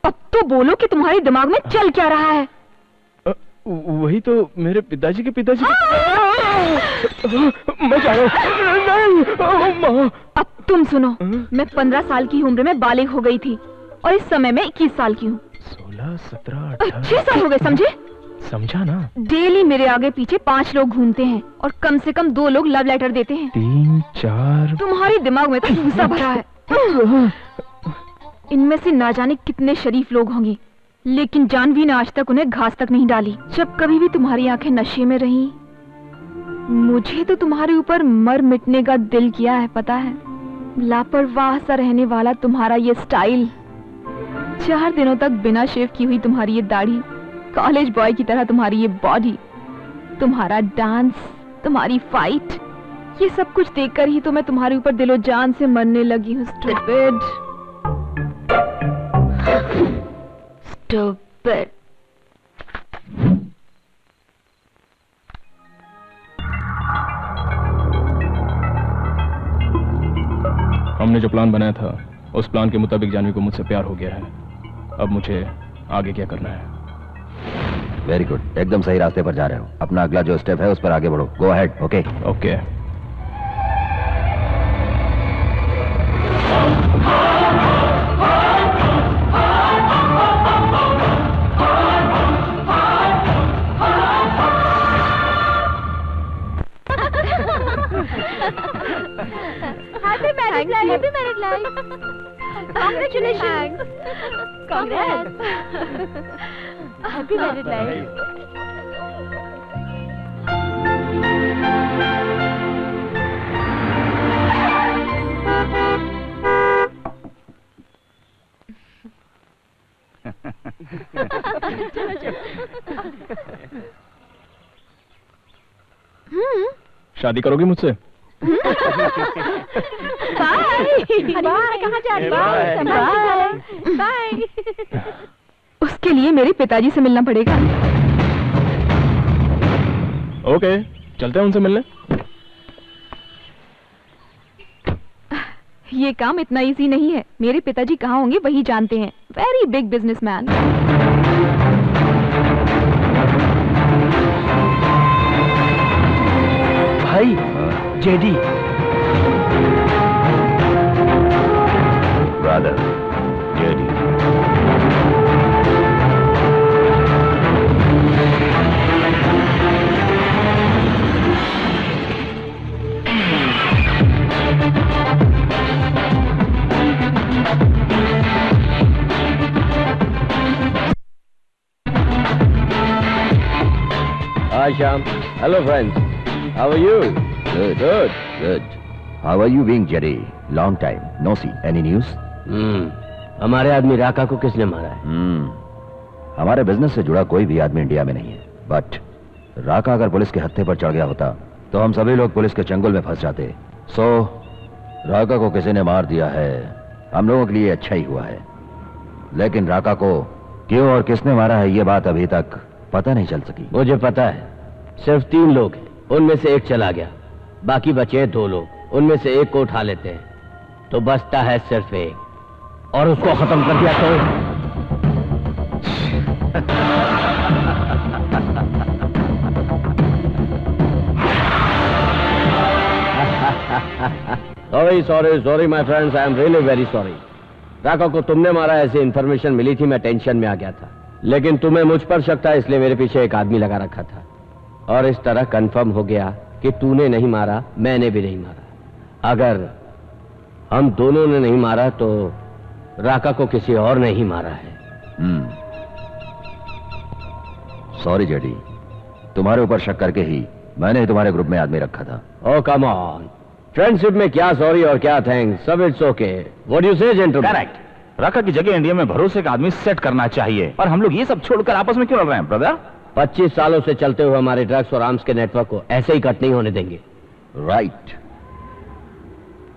अब तो बोलो कि तुम्हारे दिमाग में चल क्या रहा है? वही तो, मेरे पिताजी के पिताजी मैं जा रहा हूँ। अब तुम सुनो, मैं 15 साल की उम्र में बालिग हो गई थी और इस समय मैं 21 साल की हूँ। 16, 17, 6 साल हो गए, समझे? समझा ना? डेली मेरे आगे पीछे 5 लोग घूमते हैं और कम से कम 2 लोग लव लेटर देते हैं। 3, 4। तुम्हारे दिमाग में तो भूसा भरा है। इनमें से ना जाने कितने शरीफ लोग होंगे, लेकिन जानवी ने आज तक उन्हें घास तक नहीं डाली। जब कभी भी तुम्हारी आंखें नशे में रही, मुझे तो तुम्हारे ऊपर मर मिटने का दिल किया है, पता है? लापरवाह सा रहने वाला तुम्हारा ये स्टाइल, 4 दिनों तक बिना शेव की हुई तुम्हारी ये दाढ़ी, कॉलेज बॉय की तरह तुम्हारी ये बॉडी, तुम्हारा डांस, तुम्हारी फाइट, ये सब कुछ देखकर ही तो मैं तुम्हारे ऊपर दिलो जान से मरने लगी हूँ। Stupid, stupid. हमने जो प्लान बनाया था उस प्लान के मुताबिक जानवी को मुझसे प्यार हो गया है। अब मुझे आगे क्या करना है? वेरी गुड, एकदम सही रास्ते पर जा रहे हो। अपना अगला जो स्टेप है उस पर आगे बढ़ो। Go ahead. Okay okay. Happy married life. Happy married life. Congratulations. Congrats. Happy married life. शादी करोगी मुझसे? कहाँ जा रही हो? बाय। उसके लिए मेरे पिताजी से मिलना पड़ेगा। ओके, चलते हैं उनसे मिलने। ये काम इतना इजी नहीं है। मेरे पिताजी कहाँ होंगे वही जानते हैं। Very big businessman. भाई, JD. Brother, JD. Hi, Shyam. Hello, friends. How are you? Good, good, good. How are you being, Jerry? Long time. No see. Any news? हमारे आदमी राका को किसने मारा है? हमारे बिजनेस से जुड़ा कोई भी आदमी इंडिया में नहीं है। बट राका अगर पुलिस के हत्थे पर चढ़ गया होता तो हम सभी लोग पुलिस के चंगुल में फंस जाते। सो राका को किसी ने मार दिया है, हम लोगों के लिए अच्छा ही हुआ है। लेकिन राका को क्यों और किसने मारा है ये बात अभी तक पता नहीं चल सकी। मुझे पता है, सिर्फ 3 लोग हैं, उनमें से एक चला गया, बाकी बचे 2 लोग। उनमें से एक को उठा लेते हैं तो बचता है सिर्फ एक, और उसको खत्म कर दिया तो sorry my friends, I am really very sorry. Raka को तुमने मारा ऐसी इंफॉर्मेशन मिली थी, मैं टेंशन में आ गया था। लेकिन तुम्हें मुझ पर शक था, इसलिए मेरे पीछे एक आदमी लगा रखा था, और इस तरह कंफर्म हो गया कि तूने नहीं मारा, मैंने भी नहीं मारा। अगर हम दोनों ने नहीं मारा तो राका को किसी और ने ही मारा है। सॉरी जेडी, तुम्हारे ऊपर शक करके ही मैंने तुम्हारे ग्रुप में आदमी रखा था। ओह कम ऑन, फ्रेंडशिप में क्या सॉरी और क्या थैंक्स, सब it's okay. What do you से जेंटलमैन? करेक्ट। राका की जगह इंडिया में भरोसे का आदमी सेट करना चाहिए, और हम लोग ये सब छोड़कर आपस में क्यों लड़ रहे हैं ब्रदर? 25 सालों से चलते हुए हमारे ड्रग्स और आर्म्स के नेटवर्क को ऐसे ही कट नहीं होने देंगे। राइट।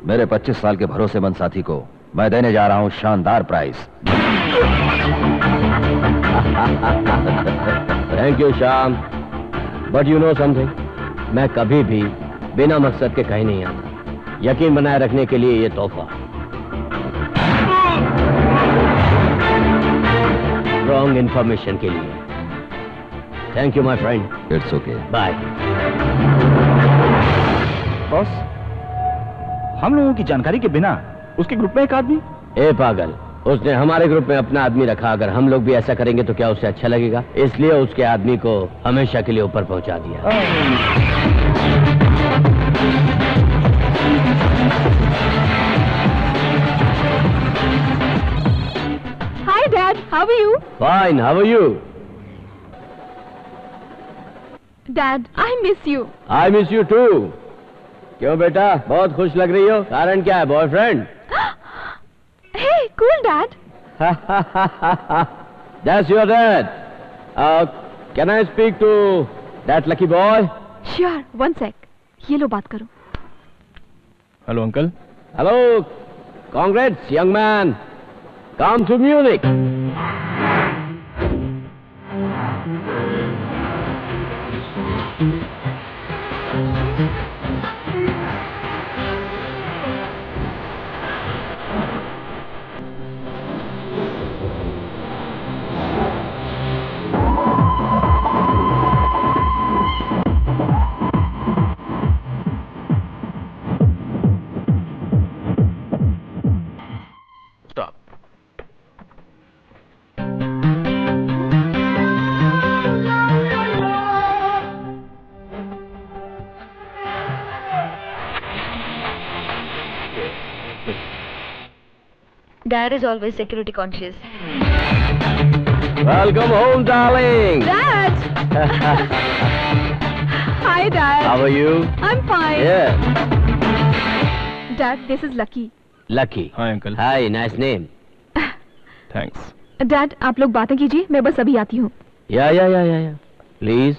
मेरे 25 साल के भरोसेमंद साथी को मैं देने जा रहा हूं शानदार prize. Thank you Shyam, but you know something, मैं कभी भी बिना मकसद के कहीं नहीं आता। यकीन बनाए रखने के लिए ये तोहफा। रॉन्ग इंफॉर्मेशन के लिए thank you my friend. It's okay, bye. Boss, हम लोगों की जानकारी के बिना उसके ग्रुप में एक आदमी। ए पागल, उसने हमारे ग्रुप में अपना आदमी रखा, अगर हम लोग भी ऐसा करेंगे तो क्या उसे अच्छा लगेगा? इसलिए उसके आदमी को हमेशा के लिए ऊपर पहुंचा दिया। Hi Dad, how are you? Fine, how are you? Dad, I miss you. I miss you too. क्यों बेटा, बहुत खुश लग रही हो? कारण क्या है, boyfriend? Hey, cool Dad. That's your dad. Can I speak to that lucky boy? Sure, one sec. ये लो बात करो. Hello uncle. Hello, congrats, young man. Come to Munich. Dad is always security conscious. Welcome home, darling. Dad. Hi Dad. How are you? I'm fine. Yeah. Dad, this is Lucky. Lucky. Hi uncle. Hi, nice name. Thanks. Dad, आप लोग बातें कीजिए, मैं बस अभी आती हूँ. Yeah. Please.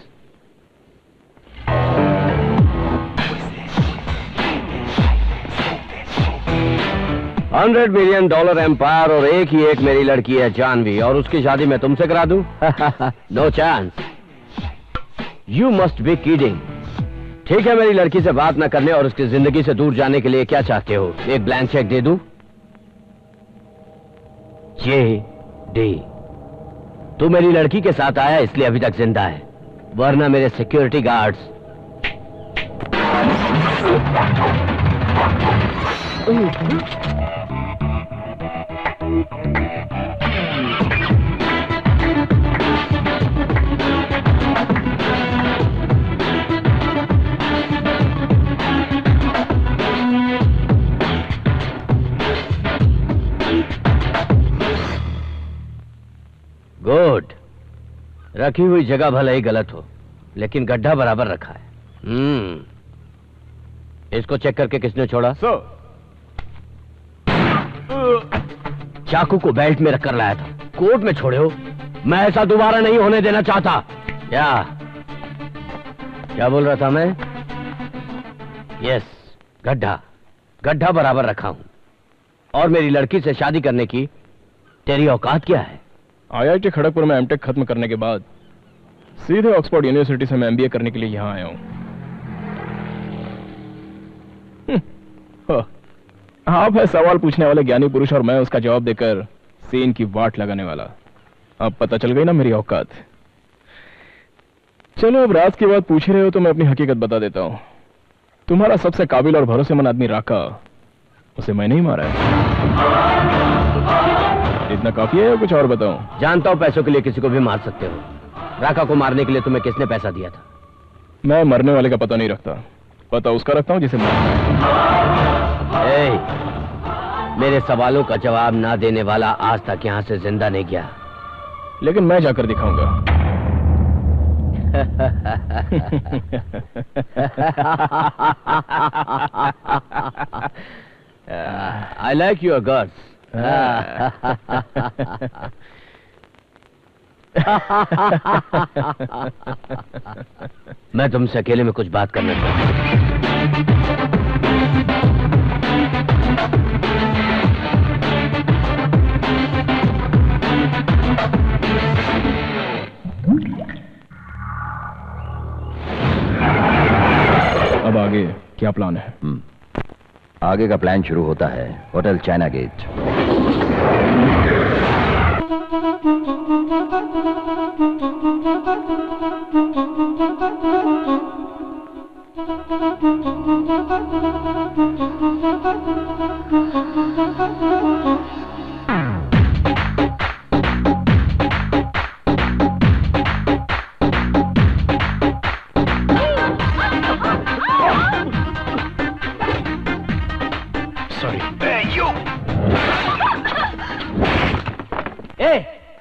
$100 million empire और एक ही एक मेरी लड़की है जानवी, और उसकी शादी मैं तुमसे करा दूं? No chance. You must be kidding. ठीक है, मेरी लड़की से बात न करने और उसकी जिंदगी से दूर जाने के लिए क्या चाहते हो? एक ब्लैंक चेक दे दूं? JD. तू मेरी लड़की के साथ आया इसलिए अभी तक जिंदा है, वरना मेरे सिक्योरिटी गार्ड्स गुड. रखी हुई जगह भले ही गलत हो, लेकिन गड्ढा बराबर रखा है. इसको चेक करके किसने छोड़ा? सर, चाकू को बेल्ट में रखकर लाया था, कोर्ट में छोड़े हो. मैं ऐसा दोबारा नहीं होने देना चाहता. क्या बोल रहा था मैं? यस, गड्ढा बराबर रखा हूं. और मेरी लड़की से शादी करने की तेरी औकात क्या है? IIT खड़गपुर में एमटेक खत्म करने के बाद सीधे ऑक्सफोर्ड यूनिवर्सिटी से मैं MBA करने के लिए यहाँ आया हूँ. आप है सवाल पूछने वाले ज्ञानी पुरुष और मैं उसका जवाब देकर सीन की वाट लगाने वाला. अब पता चल गई ना मेरी औकात. चलो, अब राज की बात पूछ रहे हो तो मैं अपनी हकीकत बता देता हूँ. तुम्हारा सबसे काबिल और भरोसेमंद आदमी राका, उसे मैंने ही मारा है. इतना काफी है या कुछ और बताऊं? जानता हूं पैसों के लिए किसी को भी मार सकते हो. राका को मारने के लिए तुम्हें किसने पैसा दिया था? मैं मरने वाले का पता नहीं रखता, पता उसका रखता हूं जिसे मारना है. मेरे सवालों का जवाब ना देने वाला आज तक यहां से जिंदा नहीं गया. लेकिन मैं जाकर दिखाऊंगा. I like your guts. मैं तुमसे अकेले में कुछ बात करना चाहता हूं. अब आगे क्या प्लान है? आगे का प्लान शुरू होता है होटल चाइना गेट.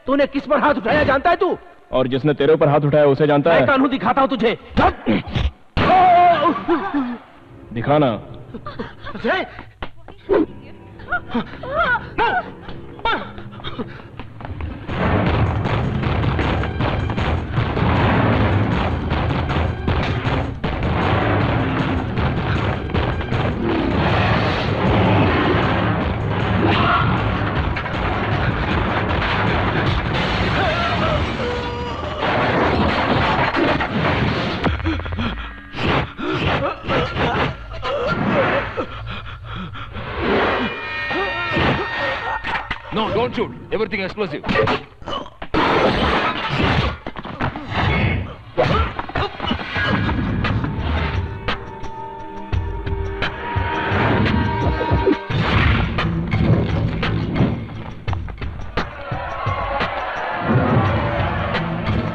तूने किस पर हाथ उठाया जानता है तू? और जिसने तेरे ऊपर हाथ उठाया उसे जानता है? मैं कानून दिखाता हूँ तुझे। दिखाना। No, don't shoot. Everything explosive.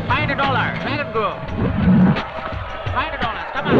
Find $1. Let it go. Find $1. Come on.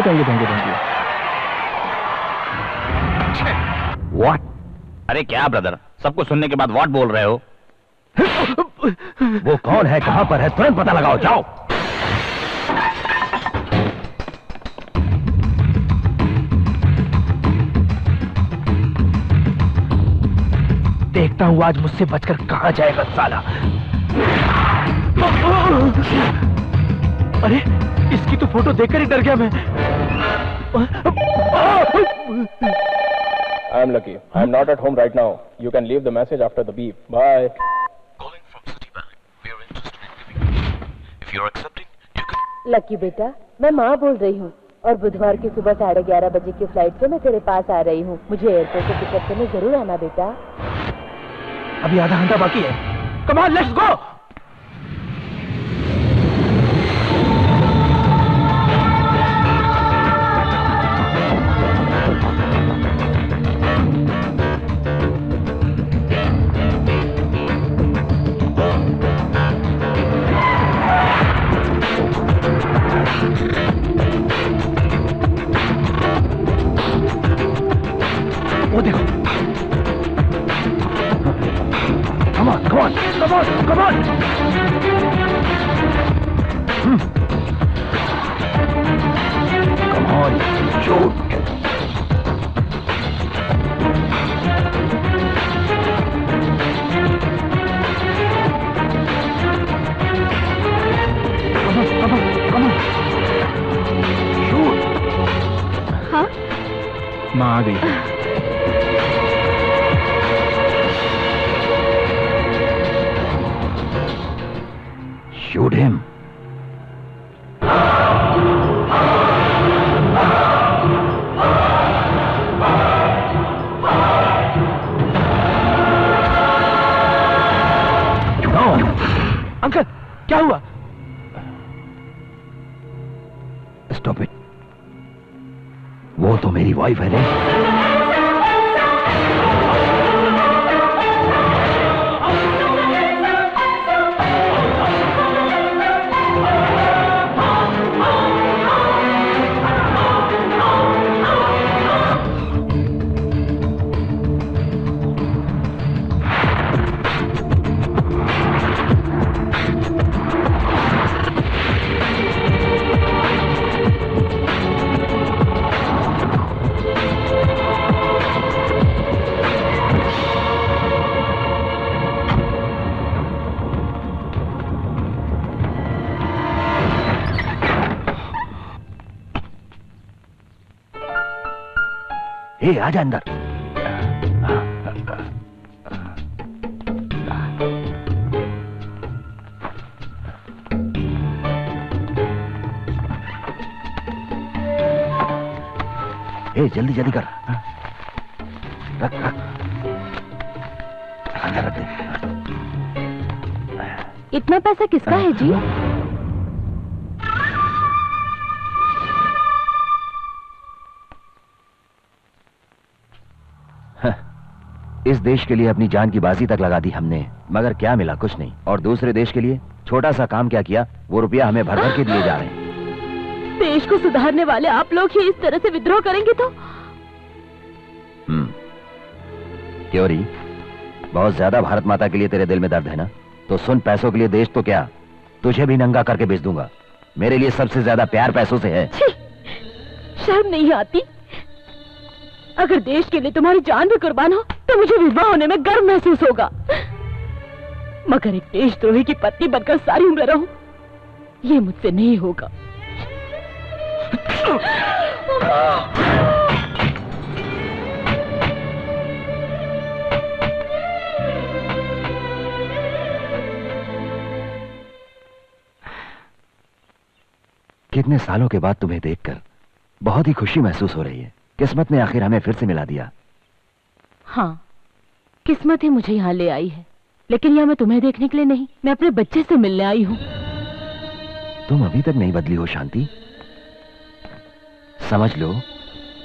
Thank you. What? अरे क्या ब्रदर, सब कुछ सुनने के बाद व्हाट बोल रहे हो? वो कौन है, कहां पर है, तुरंत पता लगाओ, जाओ। देखता हूँ आज मुझसे बचकर कहां जाएगा साला। अरे इसकी तो फोटो देखकर ही डर गया मैं। I am lucky. I am not at home right now. You can leave the message after the beep. Bye. Calling from Citibank. We are interested in giving you. If you are accepting, you can. Lucky बेटा, मैं माँ बोल रही हूँ और बुधवार की सुबह 11:30 बजे की फ्लाइट से मैं तेरे पास आ रही हूँ। मुझे एयरपोर्ट से पिकअप करने जरूर आना बेटा। अभी आधा घंटा बाकी है। Come on, let's go. माँ आ गई है। Shoot him. No. अंकल, क्या हुआ? Stop it. वो तो मेरी वाइफ है रे। ए, आजा अंदर। ए, जल्दी जल्दी कर। रख रख, अंदर रख दे। इतना पैसा किसका है जी? इस देश के लिए अपनी जान की बाजी तक लगा दी हमने, मगर क्या मिला? कुछ नहीं। और दूसरे देश के लिए छोटा सा काम क्या किया, वो रुपया हमें भर भर के दिए जा रहे हैं। देश को सुधारने वाले आप लोग ही इस तरह से विद्रोह करेंगे तो? क्यों री, बहुत ज्यादा भारत माता के लिए तेरे दिल में दर्द है ना? तो सुन, पैसों के लिए देश तो क्या, तुझे भी नंगा करके बेच दूंगा। मेरे लिए सबसे ज्यादा प्यार पैसों से है। शर्म नहीं आती? अगर देश के लिए तुम्हारी जान भी कुर्बान हो तो मुझे विधवा होने में गर्व महसूस होगा, मगर एक देशद्रोही की पत्नी बनकर सारी उम्र रहूं, ये मुझसे नहीं होगा। कितने सालों के बाद तुम्हें देखकर बहुत ही खुशी महसूस हो रही है। किस्मत ने आखिर हमें फिर से मिला दिया। हाँ, किस्मत ही मुझे यहाँ ले आई है, लेकिन यहाँ मैं तुम्हें देखने के लिए नहीं, मैं अपने बच्चे से मिलने आई हूँ। तुम अभी तक नहीं बदली हो शांति। समझ लो,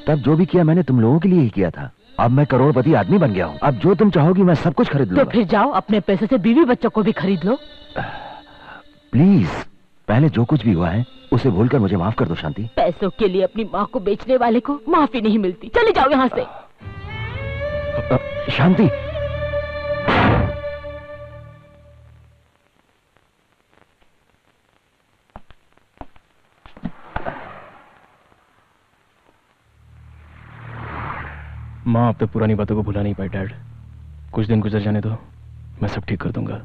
तब जो भी किया मैंने तुम लोगों के लिए ही किया था। अब मैं करोड़पति आदमी बन गया हूँ। अब जो तुम चाहोगी मैं सब कुछ खरीद लूंगा। तो फिर जाओ, अपने पैसे से बीवी बच्चों को भी खरीद लो। प्लीज, पहले जो कुछ भी हुआ है उसे भूलकर मुझे माफ कर दो शांति। पैसों के लिए अपनी माँ को बेचने वाले को माफी नहीं मिलती। चले जाओ यहाँ से। शांति, माँ अब तक पुरानी बातों को भुला नहीं पाई डैड। कुछ दिन गुजर जाने दो, मैं सब ठीक कर दूंगा।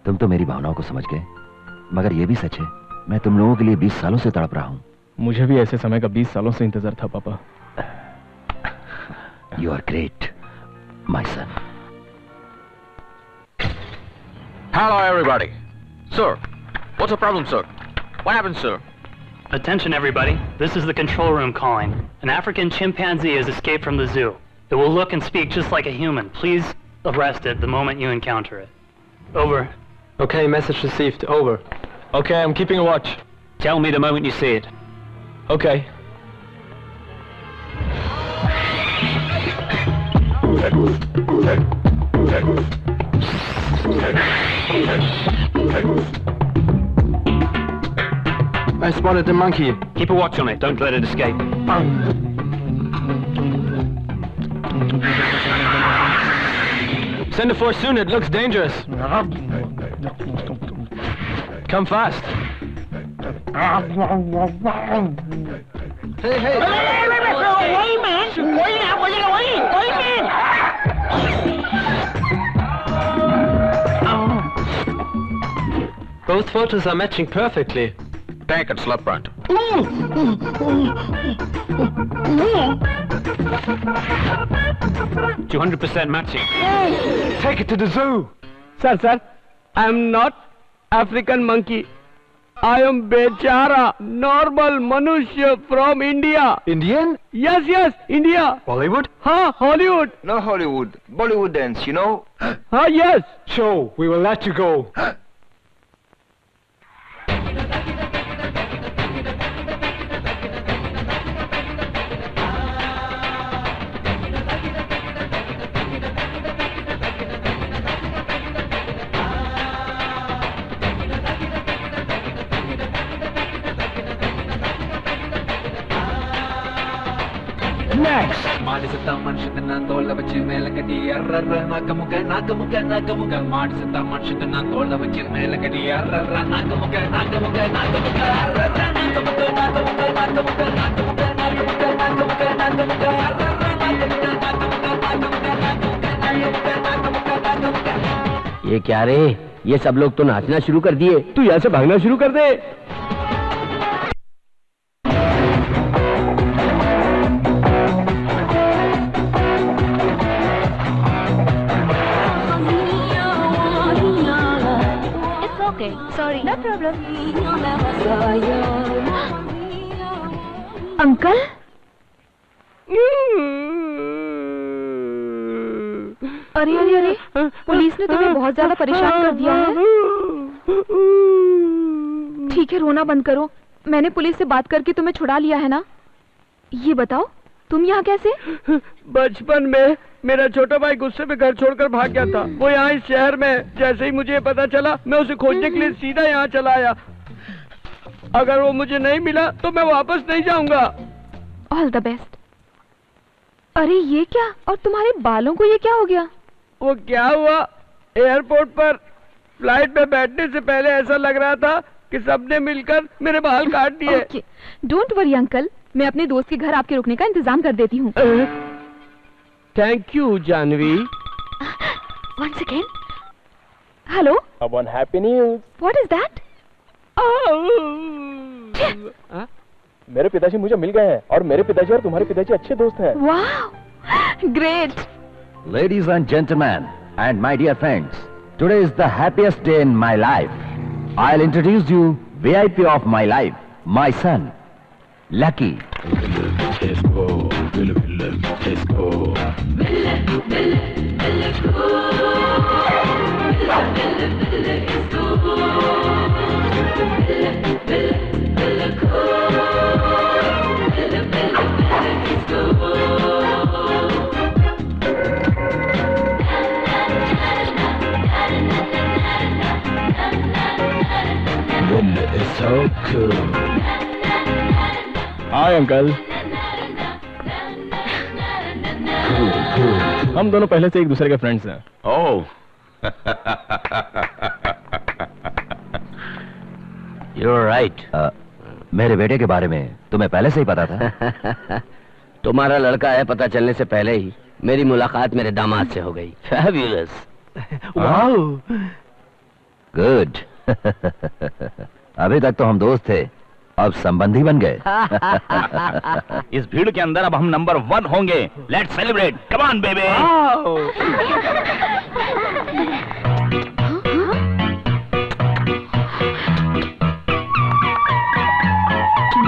तुम तो मेरी भावनाओं को समझ गए, मगर यह भी सच है मैं तुम लोगों के लिए 20 सालों से तड़प रहा हूं। मुझे भी ऐसे समय का 20 सालों से इंतजार था पापा। You are great, my son. Hello, everybody. Sir, what's the problem, sir? What happened, sir? Attention, everybody. This is the control room calling. An African chimpanzee has escaped from the zoo. It will look and speak just like a human. Please arrest it the moment you encounter it. Over. Okay, message received. Over. Okay, I'm keeping a watch. Tell me the moment you see it. Okay. I spotted the monkey. Keep a watch on it. Don't let it escape. Send a force soon. It looks dangerous. Come fast. Hey, hey. Wait, man. Wait now. Wait, man. Both photos are matching perfectly. Take it, slap front. 200% matching. Take it to the zoo. Sir, I am not African monkey. I am Bechara, normal Manushya from India. Indian? Yes, India. Bollywood? Hollywood. No Hollywood. Bollywood dance, you know? Yes. So, we will let you go. Next. ಮಾಡಿಸುತ್ತ ಮನುಷ್ಯನ ತೋಳ ವಚ್ಚಿ ಮೇಲೆ ಕಡಿ ಅರ್ರರ್ರ ನಾಕಮುಗ ಮಾಡಿಸುತ್ತ ಮನುಷ್ಯನ ತೋಳ ವಚ್ಚಿ ಮೇಲೆ ಕಡಿ ಅರ್ರರ್ರ ನಾಕಮುಗ ಅರ್ರರ್ರ ये क्या रे? ये सब लोग तो नाचना शुरू कर दिए। तू यहाँ से भागना शुरू कर दे। Okay, sorry. No problem. Uncle? अरे पुलिस ने तुम्हें बहुत ज्यादा परेशान कर दिया है। ठीक है, रोना बंद करो। मैंने पुलिस से बात करके तुम्हें छुड़ा लिया है ना। ये बताओ तुम यहाँ कैसे? बचपन में मेरा छोटा भाई गुस्से में घर छोड़कर भाग गया था। वो यहाँ इस शहर में। जैसे ही मुझे पता चला मैं उसे खोजने के लिए सीधा यहाँ चला आया। अगर वो मुझे नहीं मिला तो मैं वापस नहीं जाऊंगा। All the best. अरे ये क्या? और तुम्हारे बालों को ये क्या हो गया? वो क्या हुआ, एयरपोर्ट पर फ्लाइट में बैठने से पहले ऐसा लग रहा था कि सबने मिलकर मेरे बाल काट दिए। डोंट वरी अंकल, मैं अपने दोस्त के घर आपके रुकने का इंतजाम कर देती हूँ। Thank you Jahnavi. One second. Hello. One happy news. What is that? मेरे पिताजी मुझे मिल गए हैं और मेरे पिताजी और तुम्हारे पिताजी अच्छे दोस्त हैं। वाह, great. Ladies and gentlemen, and my dear friends, today is the happiest day in my life. I'll introduce you VIP of my life, my son, Lucky. Let's go. Let's go. It's so cool. Hi uncle. हम दोनों पहले से एक दूसरे के friends हैं। ओह। You're right. मेरे बेटे के बारे में तुम्हें पहले से ही पता था? तुम्हारा लड़का है पता चलने से पहले ही मेरी मुलाकात मेरे दामाद से हो गई। Fabulous. वाओ। गुड। अभी तक तो हम दोस्त थे, अब संबंधी बन गए। इस भीड़ के अंदर अब हम नंबर 1 होंगे। Let's celebrate. Come on baby.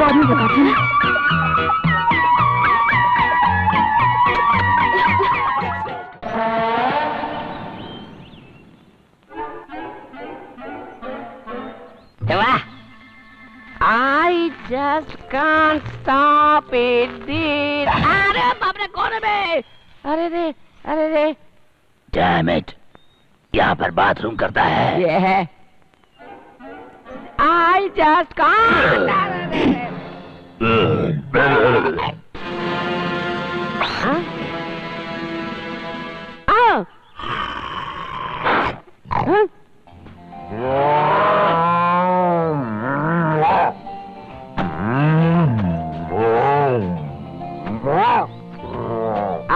बाद में बताती हूँ। I just can't stop it, dude. अरे बाप रे, कौन है बे? अरे रे। Damn it. यहाँ पर बाथरूम करता है। ये है। I just can't.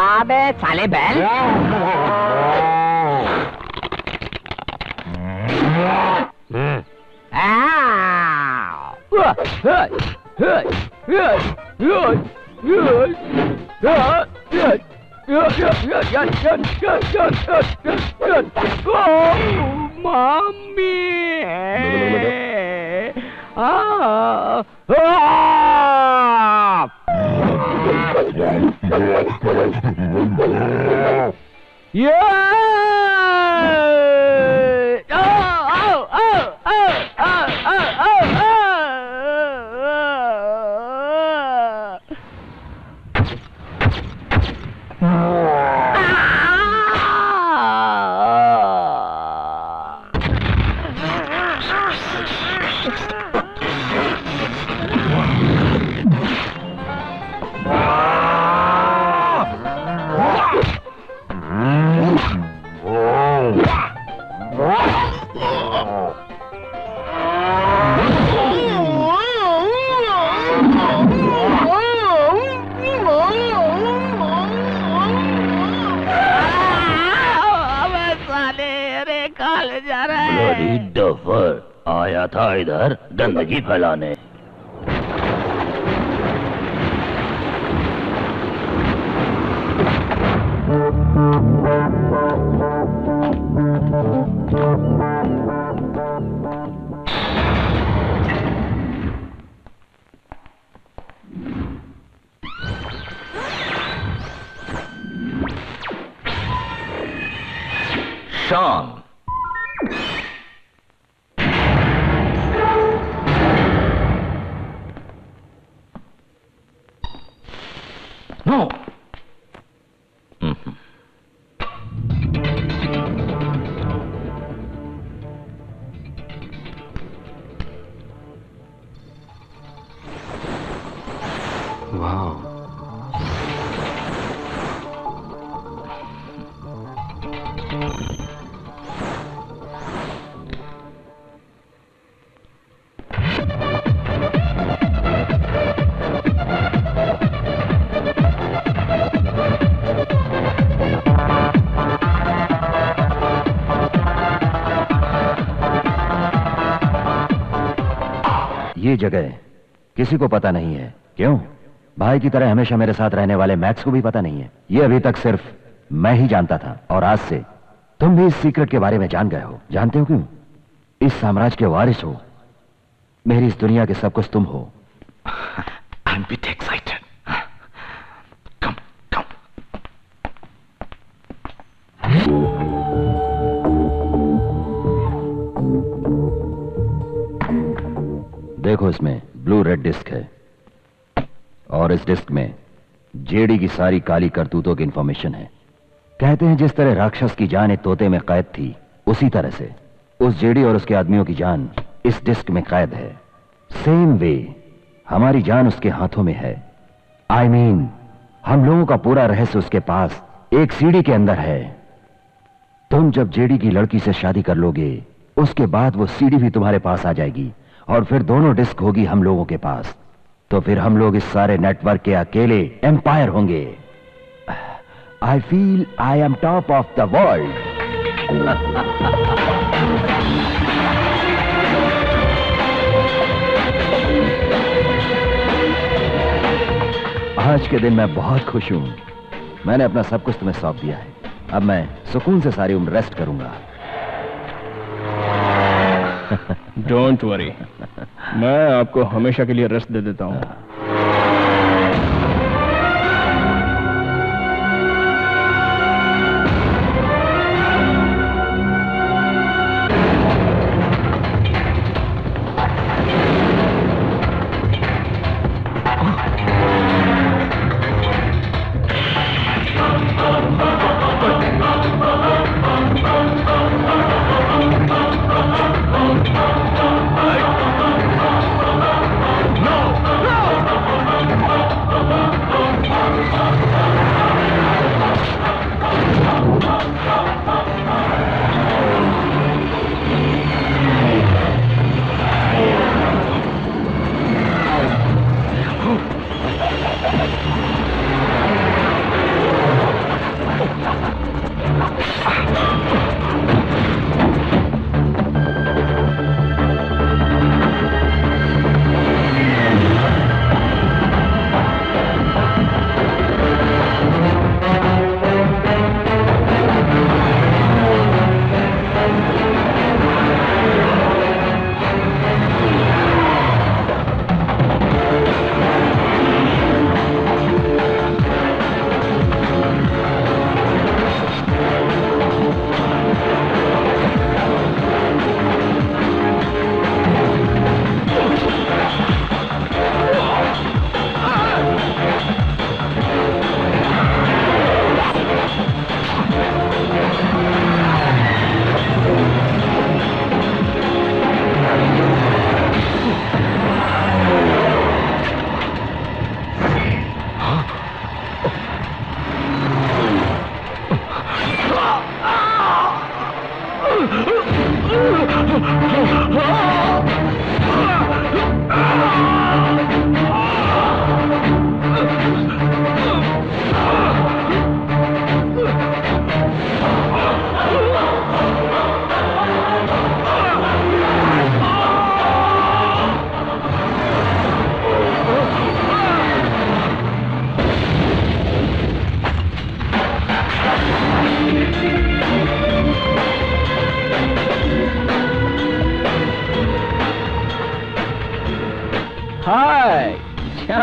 अबे साले बैल। डफर आया था इधर गंदगी फैलाने। शान नो Wow. ये जगह किसी को पता नहीं है। क्यों? भाई की तरह हमेशा मेरे साथ रहने वाले मैक्स को भी पता नहीं है। ये अभी तक सिर्फ मैं ही जानता था और आज से तुम भी इस सीक्रेट के बारे में जान गए हो। जानते हो क्यों? इस साम्राज्य के वारिस हो, मेरी इस दुनिया के सब कुछ तुम हो। I'm a bit excited. Come. देखो, इसमें ब्लू रेड डिस्क है और इस डिस्क में जेडी की सारी काली करतूतों की इंफॉर्मेशन है। कहते हैं जिस तरह राक्षस की जान एक तोते में कैद थी, उसी तरह से उस जेडी और उसके आदमियों की जान इस डिस्क में कैद है। सेम वे हमारी जान उसके हाथों में है। I mean, हम लोगों का पूरा रहस्य उसके पास एक सीडी के अंदर है। तुम जब जेडी की लड़की से शादी कर लोगे, उसके बाद वो सीडी भी तुम्हारे पास आ जाएगी और फिर दोनों डिस्क होगी हम लोगों के पास। तो फिर हम लोग इस सारे नेटवर्क के अकेले एम्पायर होंगे। I feel I am top of the world. आज के दिन मैं बहुत खुश हूं। मैंने अपना सब कुछ तुम्हें सौंप दिया है। अब मैं सुकून से सारी उम्र रेस्ट करूंगा। डोंट वरी, मैं आपको हमेशा के लिए रेस्ट दे देता हूं। No!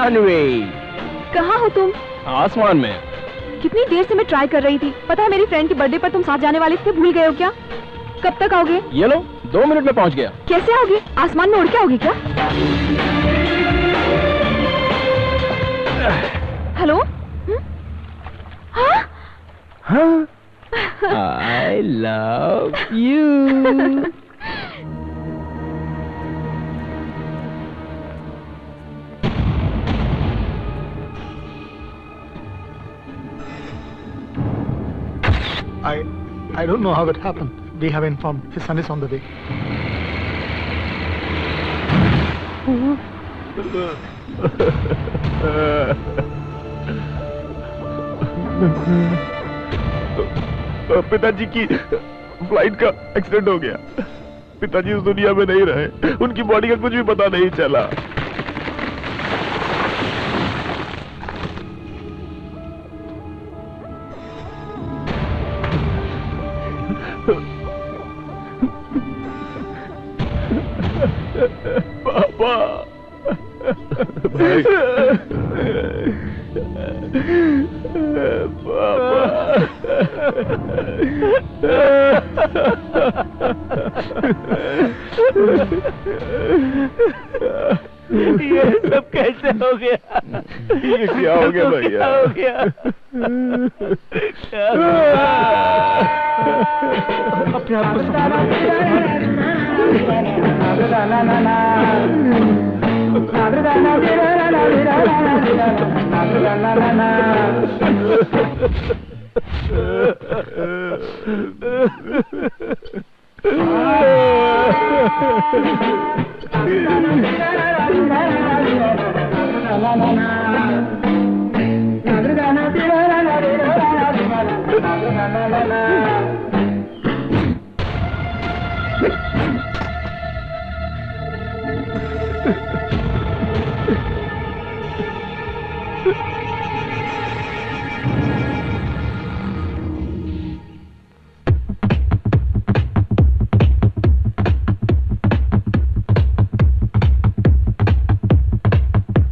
जानवी, कहाँ हो तुम? आसमान में। कितनी देर से मैं ट्राई कर रही थी। पता है मेरी फ्रेंड के बर्थडे पर तुम साथ जाने वाले थे, भूल गए हो क्या? कब तक आओगे? ये लो, 2 मिनट में पहुंच गया। कैसे आओगे? आसमान में उड़ के आओगे क्या? हेलो? हाँ? I love you. I don't know how it happened. We have informed his son is on the way. पिताजी की फ्लाइट का एक्सीडेंट हो गया। पिताजी उस दुनिया में नहीं रहे, उनकी बॉडी का कुछ भी पता नहीं चला। पापा, भाई, ये सब कैसे हो गया? ये क्या हो गया भैया? क्या हो गया? अपने आप को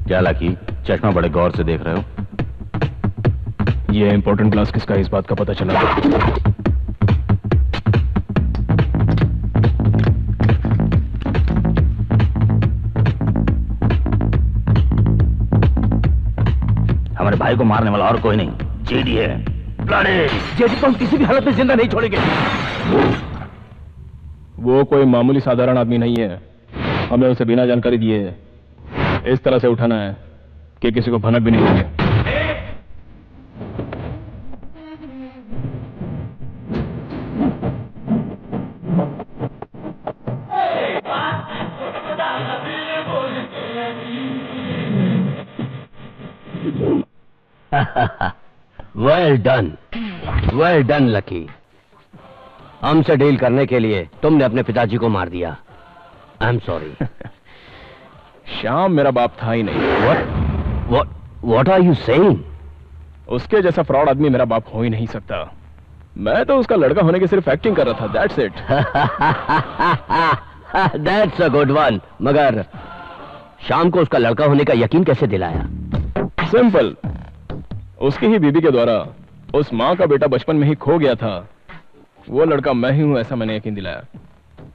क्या लाकी, चश्मा बड़े गौर से देख रहे हो? ये इंपॉर्टेंट क्लास किसका, इस बात का पता चला? हमारे भाई को मारने वाला और कोई नहीं, जेडी है। जेडी को हम किसी भी हालत में जिंदा नहीं छोड़ेंगे। वो कोई मामूली साधारण आदमी नहीं है। हमें उसे बिना जानकारी दिए इस तरह से उठाना है कि किसी को भनक भी नहीं लगे। Well done lucky. हमसे डील करने के लिए तुमने अपने पिताजी को मार दिया। I am sorry. श्याम मेरा बाप था ही नहीं। What are you saying? उसके जैसा फ्रॉड आदमी मेरा बाप हो ही नहीं सकता। मैं तो उसका लड़का होने की सिर्फ एक्टिंग कर रहा था। That's it. That's a good one. मगर शाम को उसका लड़का होने का यकीन कैसे दिलाया? सिंपल, उसकी ही बीबी के द्वारा उस माँ का बेटा बचपन में ही खो गया था। वो लड़का मैं ही हूं, ऐसा मैंने यकीन दिलाया।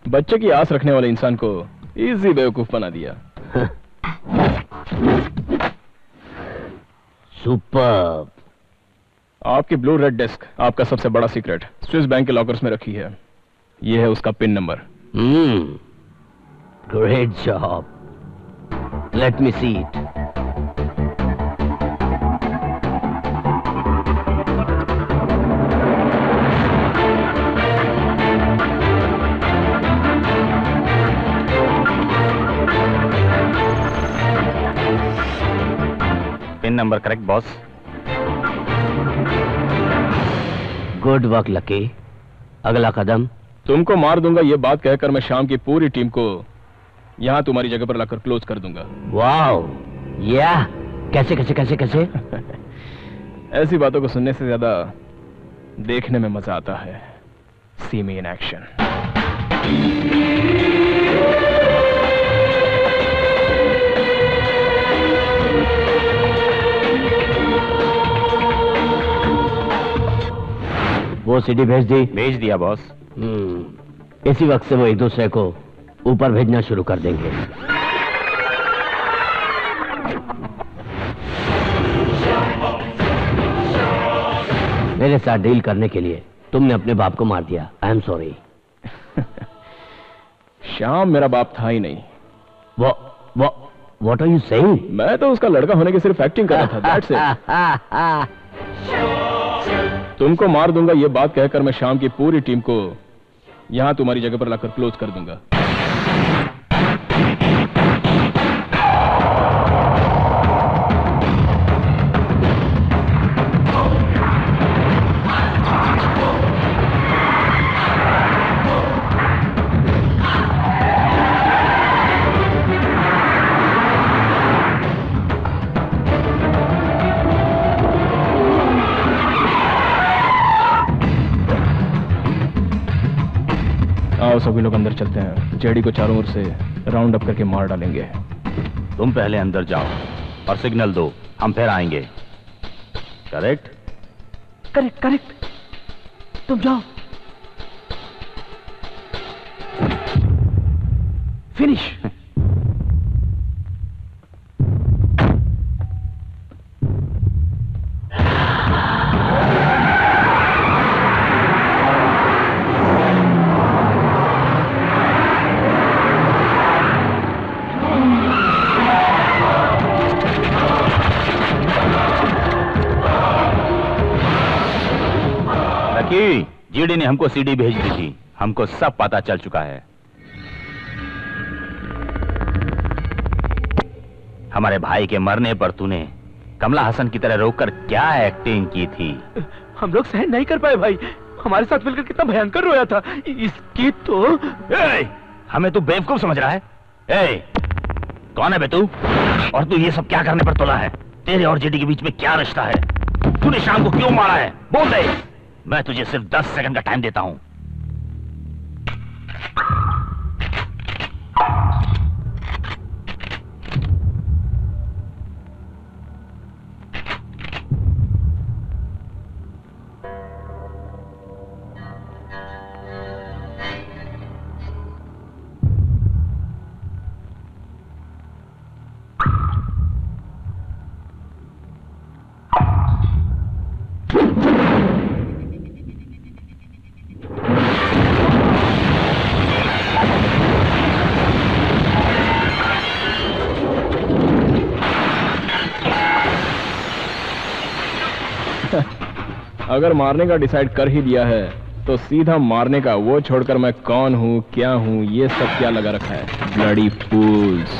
बच्चे की आस रखने वाले इंसान को इजी बेवकूफ बना दिया। सुपर। आपकी ब्लू रेड डिस्क आपका सबसे बड़ा सीक्रेट स्विस बैंक के लॉकर्स में रखी है। यह है उसका pin number. Great job. Let me see it. Pin number correct boss. Good work lucky. अगला कदम? तुमको मार दूंगा ये बात कहकर मैं शाम की पूरी टीम को यहां तुम्हारी जगह पर लाकर क्लोज कर दूंगा। वाओ, या कैसे कैसे कैसे कैसे? ऐसी बातों को सुनने से ज्यादा देखने में मजा आता है। सी मी इन एक्शन। वो सीडी भेज दी? भेज दिया बॉस। इसी वक्त से वो एक दूसरे को ऊपर भेजना शुरू कर देंगे। मेरे साथ डील करने के लिए तुमने अपने बाप को मार दिया। I am sorry. श्याम मेरा बाप था ही नहीं। What are you saying? मैं तो उसका लड़का होने की सिर्फ एक्टिंग कर रहा था। That's it. तुमको मार दूंगा ये बात कहकर मैं श्याम की पूरी टीम को यहां तुम्हारी जगह पर लाकर क्लोज कर दूंगा। आओ सभी लोग अंदर चलते हैं। जेडी को चारों ओर से राउंड अप करके मार डालेंगे। तुम पहले अंदर जाओ और सिग्नल दो, हम फिर आएंगे। करेक्ट? Correct correct. तुम जाओ। फिनिश। जीडी ने हमको सीडी भेज दी थी, हमको सब पता चल चुका है। हमारे भाई के मरने पर तूने कमला हसन की तरह रोककर क्या एक्टिंग की थी? हम लोग सहन नहीं कर पाए भाई। हमारे साथ मिलकर कितना भयंकर रोया था। इसकी तो हमें तू बेवकूफ समझ रहा है? कौन है बे तू? और तू ये सब क्या करने पर तुला है? तेरे और जीडी के बीच में क्या रिश्ता है? तूने शाम को क्यों मारा है? बोल दे। मैं तुझे सिर्फ 10 सेकंड का टाइम देता हूं। अगर मारने का डिसाइड कर ही दिया है तो सीधा मारने का, वो छोड़कर मैं कौन हूं, क्या हूं, ये सब क्या लगा रखा है? ब्लडी फूल्स।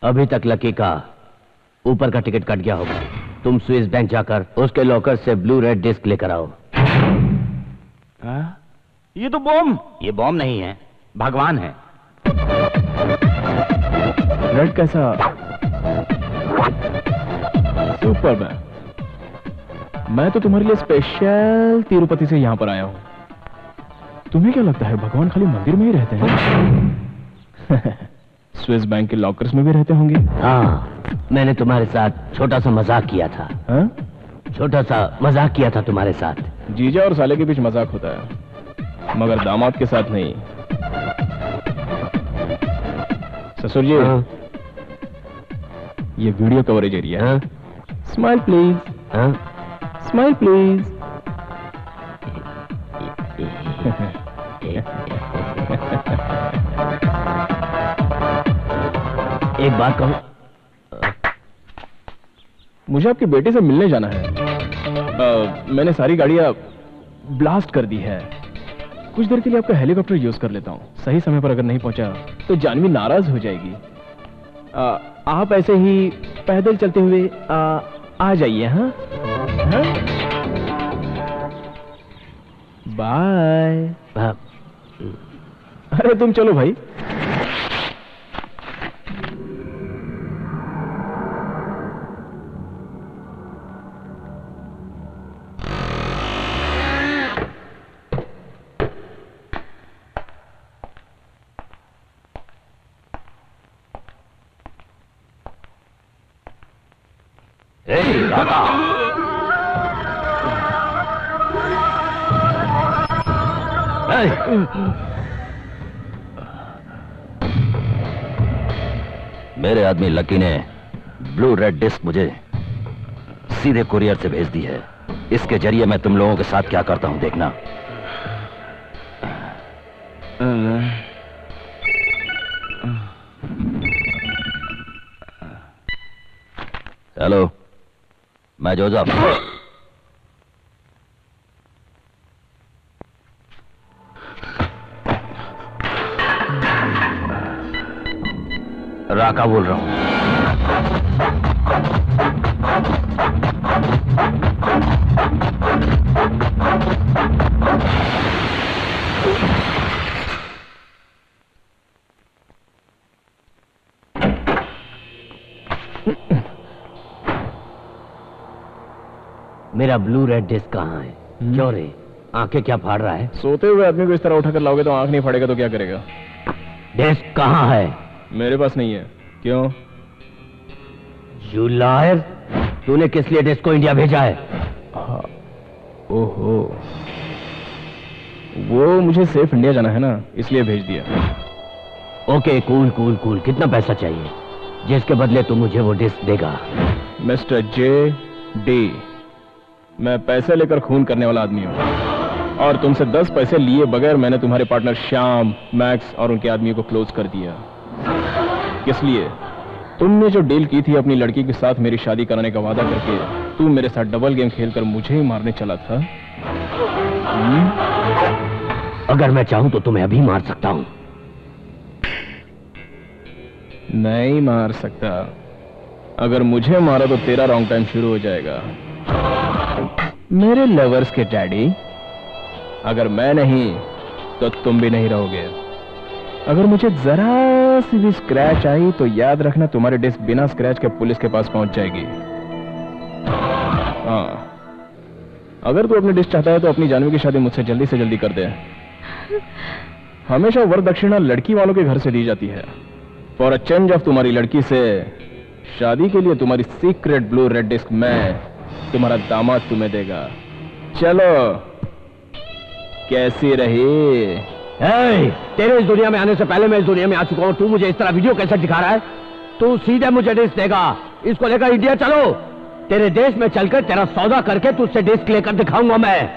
अभी तक लकी का ऊपर का टिकट कट गया होगा। तुम स्विस बैंक जाकर उसके लॉकर से ब्लू रेड डिस्क लेकर आओ। ये तो बॉम्ब। ये बॉम्ब नहीं है, भगवान है। रेड कैसा? सुपर मैन, मैं तो तुम्हारे लिए स्पेशल तिरुपति से यहां पर आया हूं। तुम्हें क्या लगता है भगवान खाली मंदिर में ही रहते हैं? स्विस बैंक के लॉकर्स में भी रहते होंगे। हाँ, मैंने तुम्हारे साथ छोटा सा मजाक किया था। छोटा सा मजाक किया था तुम्हारे साथ। जीजा और साले के बीच मजाक होता है, मगर दामाद के साथ नहीं। ससुर जी, ये वीडियो कवरेज एरिया है। Smile please. Smile please. एक बात कहूं, मुझे आपकी बेटे से मिलने जाना है। मैंने सारी गाड़ियां ब्लास्ट कर दी है। कुछ देर के लिए आपका हेलीकॉप्टर यूज कर लेता हूं। सही समय पर अगर नहीं पहुंचा तो जानवी नाराज हो जाएगी। आप ऐसे ही पैदल चलते हुए आ जाइए। हाँ? बाय। अरे तुम चलो भाई। राका, मेरे आदमी लकी ने ब्लू रेड डिस्क मुझे सीधे कुरियर से भेज दी है। इसके जरिए मैं तुम लोगों के साथ क्या करता हूं देखना। हेलो, मैं जोसेफ। राका बोल रहा हूं। मेरा ब्लू रेड डिस्क कहाँ है? क्यों रे, आंखें क्या फाड़ रहा है? सोते हुए आदमी को इस तरह उठाकर लाओगे तो आंख नहीं फाड़ेगा तो क्या करेगा? डिस्क कहाँ है? मेरे पास नहीं है। क्यों? यू लायर, तूने किस लिए डिस्क को इंडिया भेजा है? ओहो, वो मुझे सेफ इंडिया जाना है ना, इसलिए भेज दिया। Okay, cool cool cool. कितना पैसा चाहिए जिसके बदले तू मुझे वो डिस्क देगा? मिस्टर जे डी, मैं पैसे लेकर खून करने वाला आदमी हूं और तुमसे 10 पैसे लिए बगैर मैंने तुम्हारे पार्टनर श्याम, मैक्स और उनके आदमियों को क्लोज कर दिया। किस लिए? तुमने जो डील की थी अपनी लड़की के साथ मेरी शादी कराने का वादा करके, तू मेरे साथ डबल गेम खेलकर मुझे ही मारने चला था। अगर मैं चाहूं तो तुम्हें अभी मार सकता हूं। नहीं मार सकता। अगर मुझे मारा तो तेरा रॉन्ग टाइम शुरू हो जाएगा। मेरे लवर्स के डैडी, अगर मैं नहीं तो तुम भी नहीं रहोगे। अगर मुझे जरा सी भी स्क्रैच आई तो याद रखना तुम्हारी डिस्क बिना स्क्रैच के पुलिस के पास पहुंच जाएगी। हाँ, अगर तू अपनी डिस्क चाहता है तो अपनी जानवी की शादी मुझसे जल्दी से जल्दी कर दे। हमेशा वर दक्षिणा लड़की वालों के घर से दी जाती है। फॉर अ चेंज ऑफ तुम्हारी लड़की से शादी के लिए तुम्हारी सीक्रेट ब्लू रेड डिस्क मैं, तुम्हारा दामाद तुम्हें देगा। चलो, कैसी रही? तेरे इस दुनिया में आने से पहले मैं इस दुनिया में आ चुका हूं। तू मुझे इस तरह वीडियो कैसे दिखा रहा है? तू सीधे मुझे डिस्क देगा। इसको लेकर इंडिया चलो। तेरे देश में चलकर तेरा सौदा करके तुझसे डिस्क लेकर दिखाऊंगा मैं।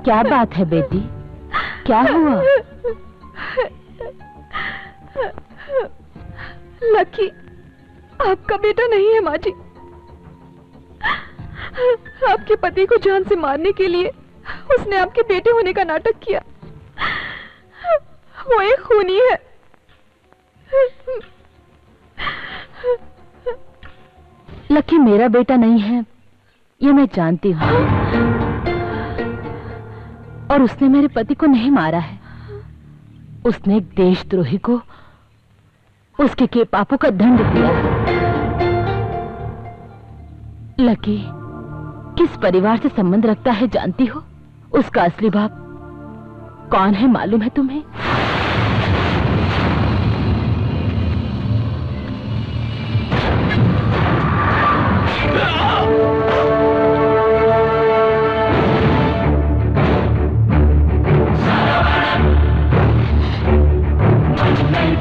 क्या बात है बेटी, क्या हुआ? लकी आपका बेटा नहीं है माँ जी। आपके पति को जान से मारने के लिए उसने आपके बेटे होने का नाटक किया। वो एक खूनी है। लकी मेरा बेटा नहीं है, ये मैं जानती हूँ। और उसने मेरे पति को नहीं मारा है। उसने एक देशद्रोही को उसके के पापों का दंड दिया। लकी किस परिवार से संबंध रखता है जानती हो? उसका असली बाप कौन है मालूम है तुम्हें?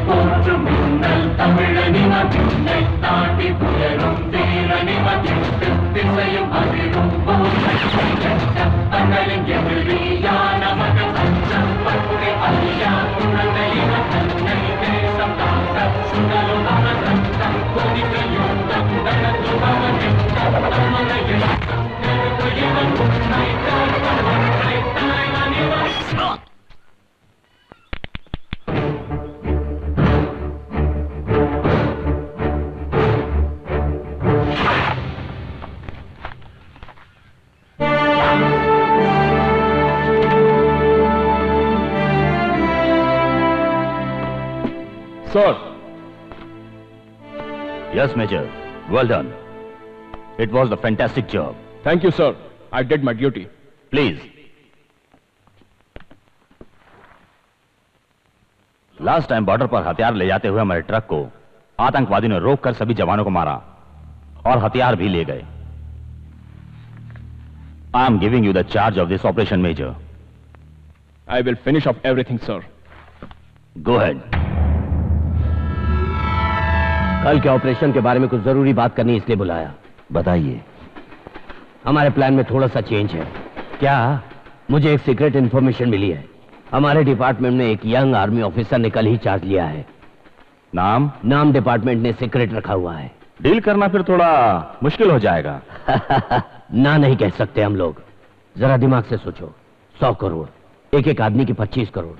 Come on, sir. Yes, Major. Well done. It was a fantastic job. Thank you, sir. I did my duty. Please. Last time border पर हथियार ले जाते हुए हमारे ट्रक को आतंकवादियों ने रोककर सभी जवानों को मारा और हथियार भी ले गए। I am giving you the charge of this operation, Major. I will finish off everything, sir. Go ahead. कल के ऑपरेशन के बारे में कुछ जरूरी बात करनी इसलिए बुलाया। बताइए। हमारे प्लान में थोड़ा सा चेंज है। क्या? मुझे एक सीक्रेट इंफॉर्मेशन मिली है। हमारे डिपार्टमेंट में एक यंग आर्मी ऑफिसर ने कल ही चार्ज लिया है। नाम डिपार्टमेंट ने सीक्रेट रखा हुआ है। डील करना फिर थोड़ा मुश्किल हो जाएगा। ना नहीं कह सकते हम लोग। जरा दिमाग से सोचो। 100 करोड़, एक एक आदमी की 25 करोड़।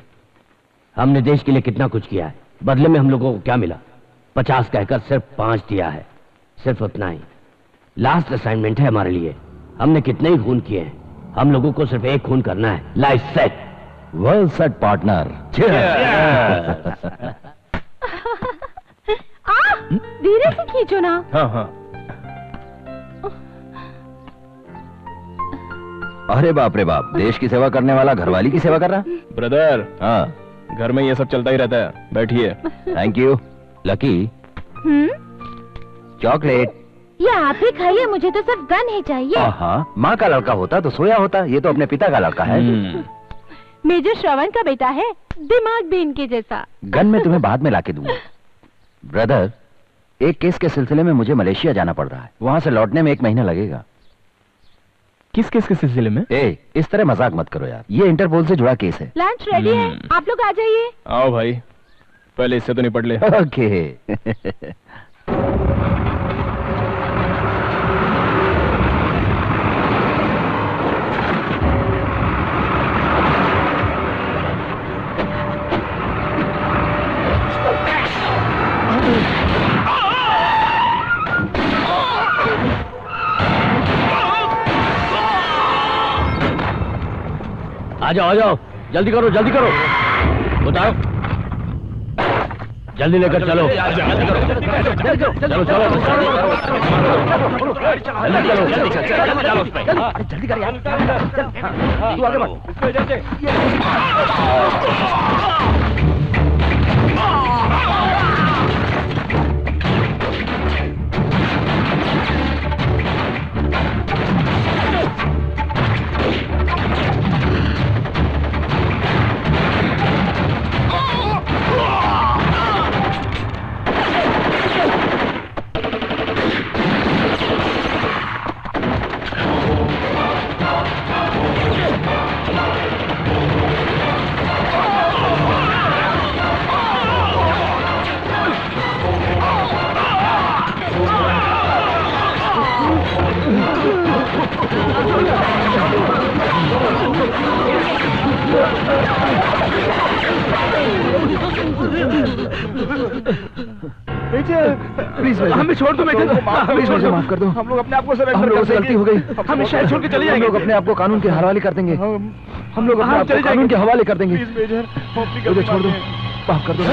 हमने देश के लिए कितना कुछ किया है, बदले में हम लोगों को क्या मिला? 50 कहकर सिर्फ 5 दिया है, सिर्फ उतना ही। लास्ट असाइनमेंट है हमारे लिए। हमने कितने ही खून किए हैं, हम लोगों को सिर्फ एक खून करना है। Life set. Well set partner. धीरे से खींचो ना। हाँ हाँ। अरे बाप रे बाप, देश की सेवा करने वाला घरवाली की सेवा कर रहा। ब्रदर। हाँ, घर में ये सब चलता ही रहता है। बैठिए। Thank you. Lucky, chocolate. ये आप ही खाइए, मुझे तो सिर्फ गन ही चाहिए। हाँ, माँ का लड़का होता तो सोया होता, ये तो अपने पिता का लड़का है। मेजर श्रवण का बेटा है, दिमाग भी इनके जैसा। गन में तुम्हें बाद में लाके दूंगा। ब्रदर, एक केस के सिलसिले में मुझे मलेशिया जाना पड़ रहा है, वहां से लौटने में 1 महीना लगेगा। किस केस के सिलसिले में? इस तरह मजाक मत करो यार, ये इंटरपोल से जुड़ा केस है। लंच रेडी है, आप लोग आ जाइए। आओ भाई, पहले इससे तो निपट ले। ओके। आ जाओ, जल्दी करो, उतारो, जल्दी लेकर चलो, जल्दी करो, चलो, जल्दी कर यार, तू आगे बढ़। प्लीज हमें छोड़ दो मेजर, प्लीज मुझे माफ कर दो। हम लोग अपने आप को सरेंडर हम लोगों से गलती हो गई। हम शहर छोड़ के चले जाएंगे। हम लोग अपने आप को कानून के हवाले कर देंगे। हम लोग अपने आप को कानून के हवाले कर देंगे। प्लीज मेजर, मुझे छोड़ दो, माफ कर दो।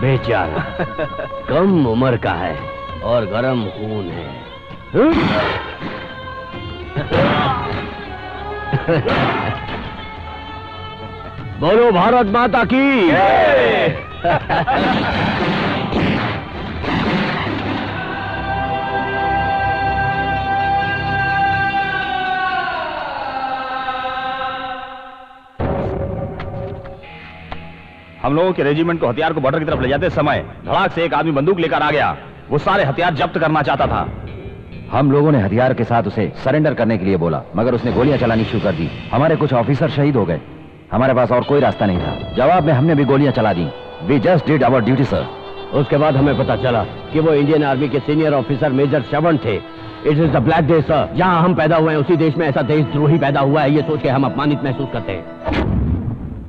बेचारा कम उम्र का है और गरम खून है। बोलो भारत माता की। हम लोगों के रेजिमेंट को हथियार को बॉर्डर की तरफ ले जाते समय धड़ाक से एक आदमी बंदूक लेकर आ गया। वो सारे हथियार जब्त करना चाहता था। हम लोगों ने हथियार के साथ उसे सरेंडर करने के लिए बोला, मगर उसने गोलियां चलानी शुरू कर दी। हमारे कुछ ऑफिसर शहीद हो गए। हमारे पास और कोई रास्ता नहीं था। जवाब में हमने भी गोलियां चला दी। We just did our duty sir. उसके बाद हमें पता चला कि वो इंडियन आर्मी के सीनियर ऑफिसर मेजर श्रवण थे। It is the black day sir. जहां हम पैदा हुए हैं उसी देश में ऐसा देशद्रोही पैदा हुआ है, ये सोच के हम अपमानित महसूस करते हैं।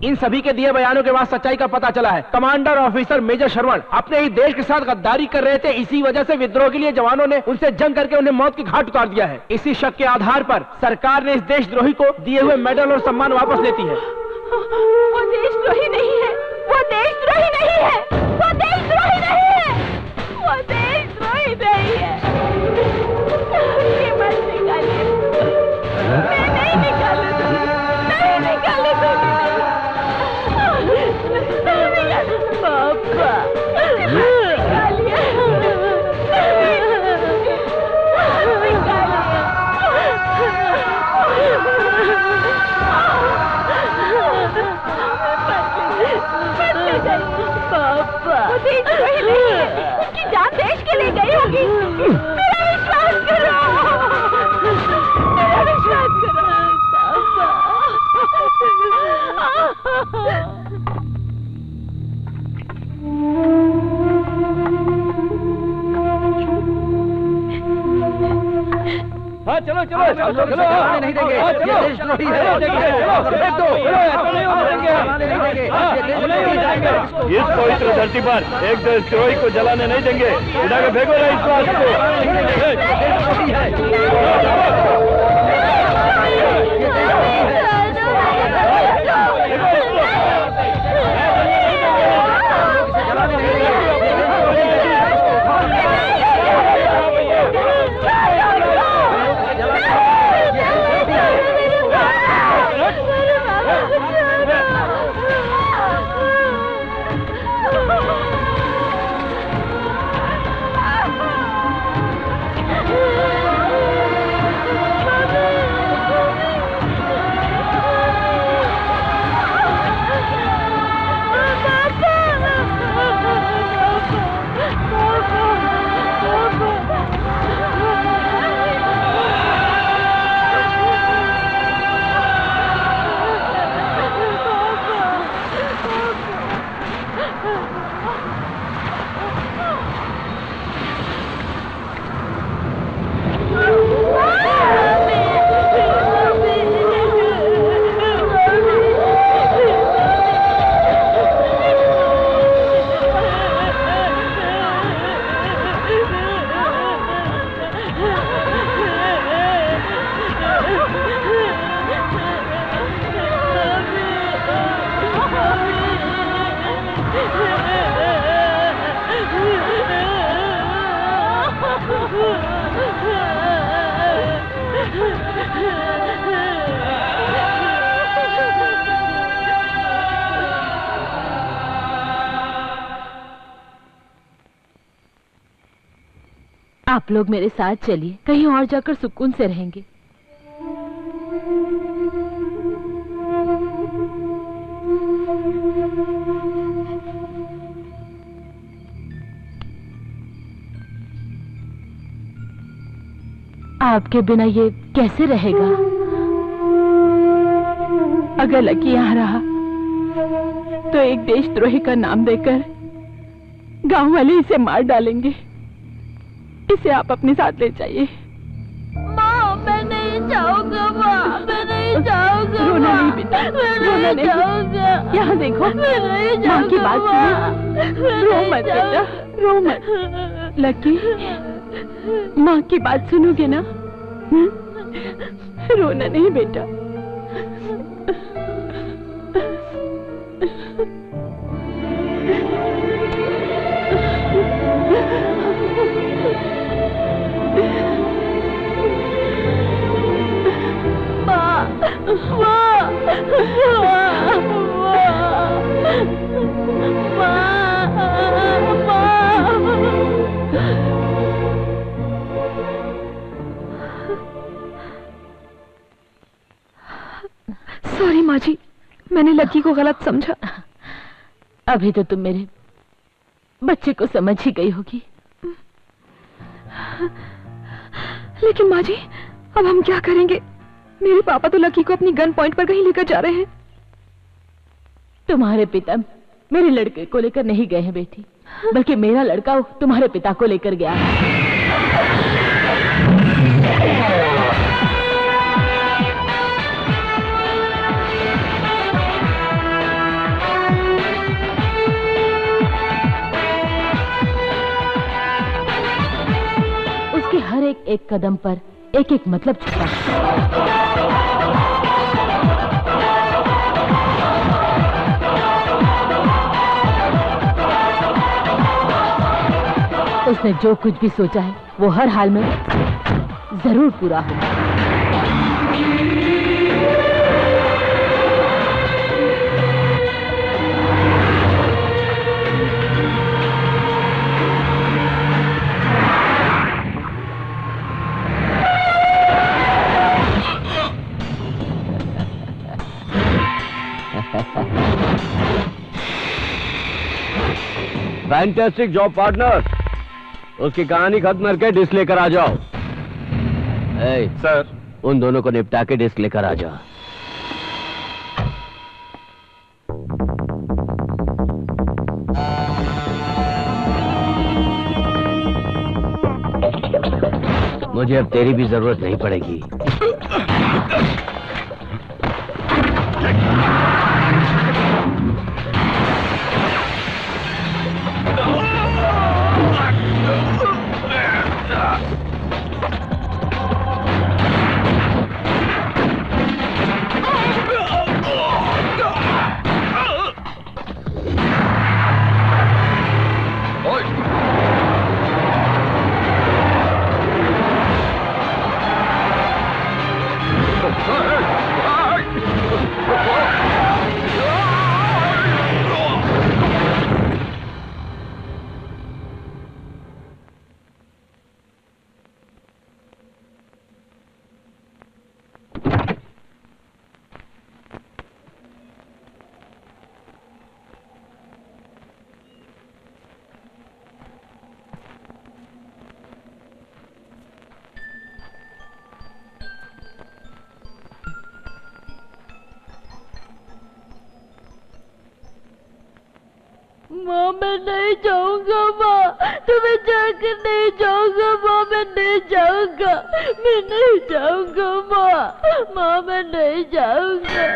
इन सभी के दिए बयानों के बाद सच्चाई का पता चला है। कमांडर ऑफिसर मेजर श्रवण अपने ही देश के साथ गद्दारी कर रहे थे। इसी वजह से विद्रोह के लिए जवानों ने उनसे जंग करके उन्हें मौत की घाट उतार दिया है। इसी शक के आधार पर सरकार ने इस देशद्रोही को दिए हुए मेडल और सम्मान वापस लेती है। वो देशद्रोही नहीं है, वो देशद्रोही नहीं है, वो देशद्रोही नहीं है, वो देशद्रोही नहीं है। ये मत निकालिए, मैं नहीं निकालूंगी, नहीं निकालूंगी। पापा निकालिए, पापा देशद्रोही नहीं है, उनकी जान देश के लिए गई होगी। मेरा विश्वास करो, मेरा विश्वास करो पापा। हाँ चलो चलो चलो चलो, नहीं देंगे, ये देशद्रोही है। फेंक दो, इस पवित्र धरती पर एक देशद्रोही को जलाने नहीं देंगे। उठा के फेंको ना इस बात आप लोग मेरे साथ चलिए, कहीं और जाकर सुकून से रहेंगे। आपके बिना ये कैसे रहेगा? अगर लकी यहाँ रहा तो एक देशद्रोही का नाम देकर गांव वाले इसे मार डालेंगे। इसे आप अपने साथ ले जाइए। माँ, मैं नहीं जाऊंगा माँ, मैं नहीं जाऊंगा। रोना नहीं बेटा, रोना नहीं जाऊंगा। यहाँ देखो, माँ की बात सुनो। रो मत बेटा, रो मत। लकी, माँ की बात सुनोगे ना? रोना नहीं बेटा। माँ, माँ, माँ, माँ। सॉरी माँ जी, मैंने लकी को गलत समझा। अभी तो तुम मेरे बच्चे को समझ ही गई होगी। लेकिन माँ जी, अब हम क्या करेंगे? मेरे पापा तो लकी को अपनी गन पॉइंट पर कहीं लेकर जा रहे हैं। तुम्हारे पिता मेरे लड़के को लेकर नहीं गए हैं बेटी, बल्कि मेरा लड़का तुम्हारे पिता को लेकर गया है। उसके हर एक कदम पर एक एक मतलब छुपा है। उसने जो कुछ भी सोचा है वो हर हाल में जरूर पूरा होगा। Fantastic job partner. उसकी कहानी खत्म करके डिस्क लेकर आ जाओ। सर, उन दोनों को निपटा के डिस्क लेकर आ जाओ। मुझे अब तेरी भी जरूरत नहीं पड़ेगी। माँ मैं नहीं जाऊंगा। माँ तुम्हें जाकर नहीं जाऊंगा। माँ मैं नहीं जाऊंगा। मैं नहीं जाऊंगा। माँ मैं नहीं जाऊंगा।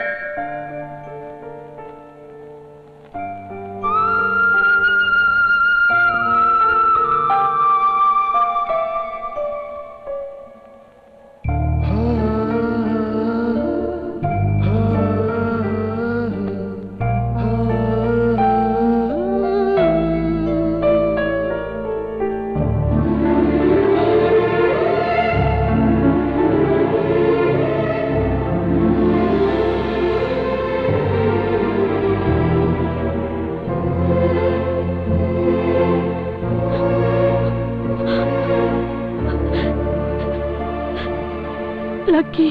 लकी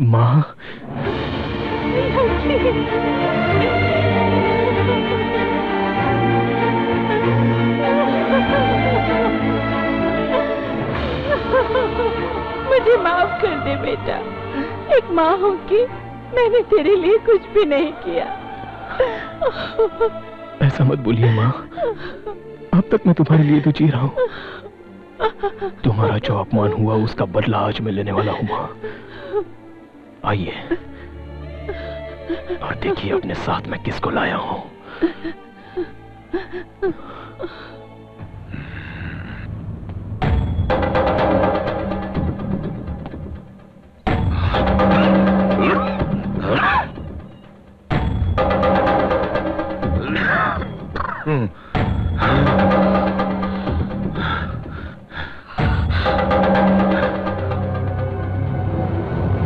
माँ, मुझे माफ कर दे बेटा। एक माँ हूँ कि मैंने तेरे लिए कुछ भी नहीं किया। ऐसा मत बोलिए माँ। अब तक मैं तुम्हारे लिए तो जी रहा हूँ। तुम्हारा जो अपमान हुआ उसका बदला आज मैं लेने वाला हूँ माँ। आइए और देखिए अपने साथ में किसको लाया हूँ।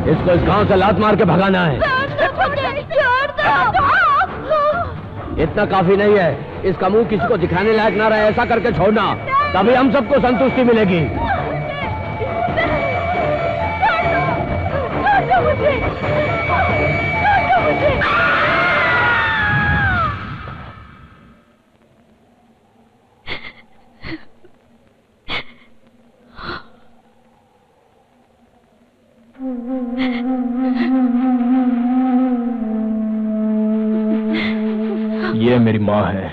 इसको इस गांव से लात मार के भगाना है। इतना काफी नहीं है, इसका मुंह किसी को दिखाने लायक ना रहे, ऐसा करके छोड़ना, तभी हम सबको संतुष्टि मिलेगी। ये मेरी माँ है।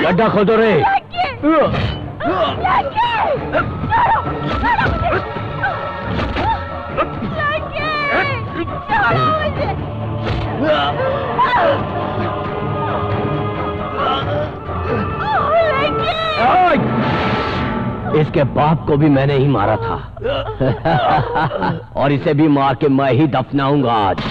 गड्ढा खोदो रे। इसके बाप को भी मैंने ही मारा था और इसे भी मार के मैं ही दफनाऊंगा आज।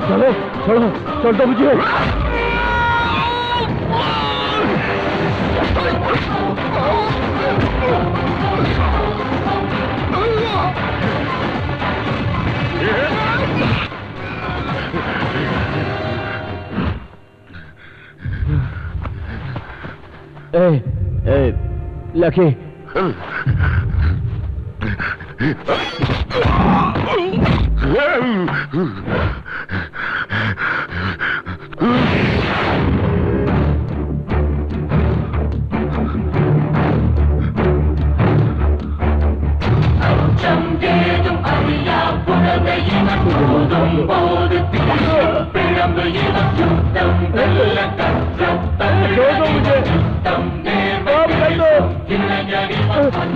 चलो छोड़ो छोड़ दो मुझे। लकी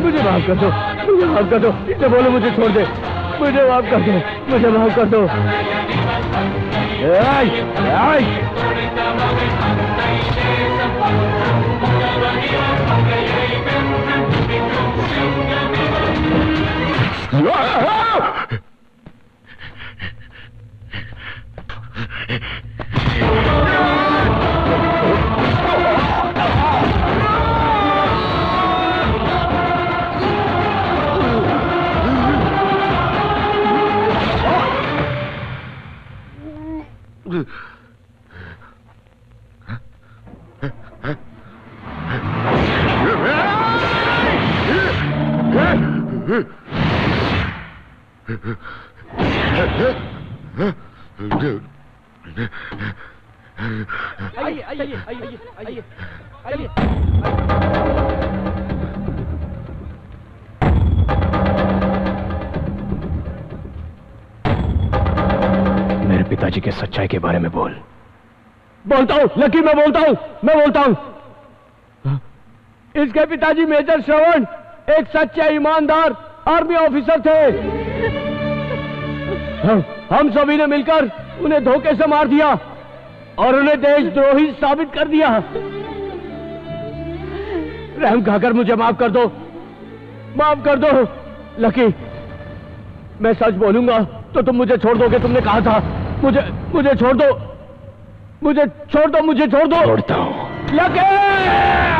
मुझे माफ कर दो, मुझे माफ कर दो। इसे बोलो मुझे छोड़ दे, मुझे माफ कर दो, मुझे माफ कर दो। मेरे पिताजी के सच्चाई के बारे में बोल। बोलता हूँ लकी, मैं बोलता हूँ। इसके पिताजी मेजर श्रवण एक सच्चे ईमानदार आर्मी ऑफिसर थे। हम सभी ने मिलकर उन्हें धोखे से मार दिया और उन्हें देशद्रोही साबित कर दिया। रहम खाकर मुझे माफ कर दो, माफ कर दो लकी। मैं सच बोलूंगा तो तुम मुझे छोड़ दोगे, तुमने कहा था। मुझे छोड़ दो, मुझे छोड़ दो, मुझे छोड़ दो। छोड़ता हूं। लकी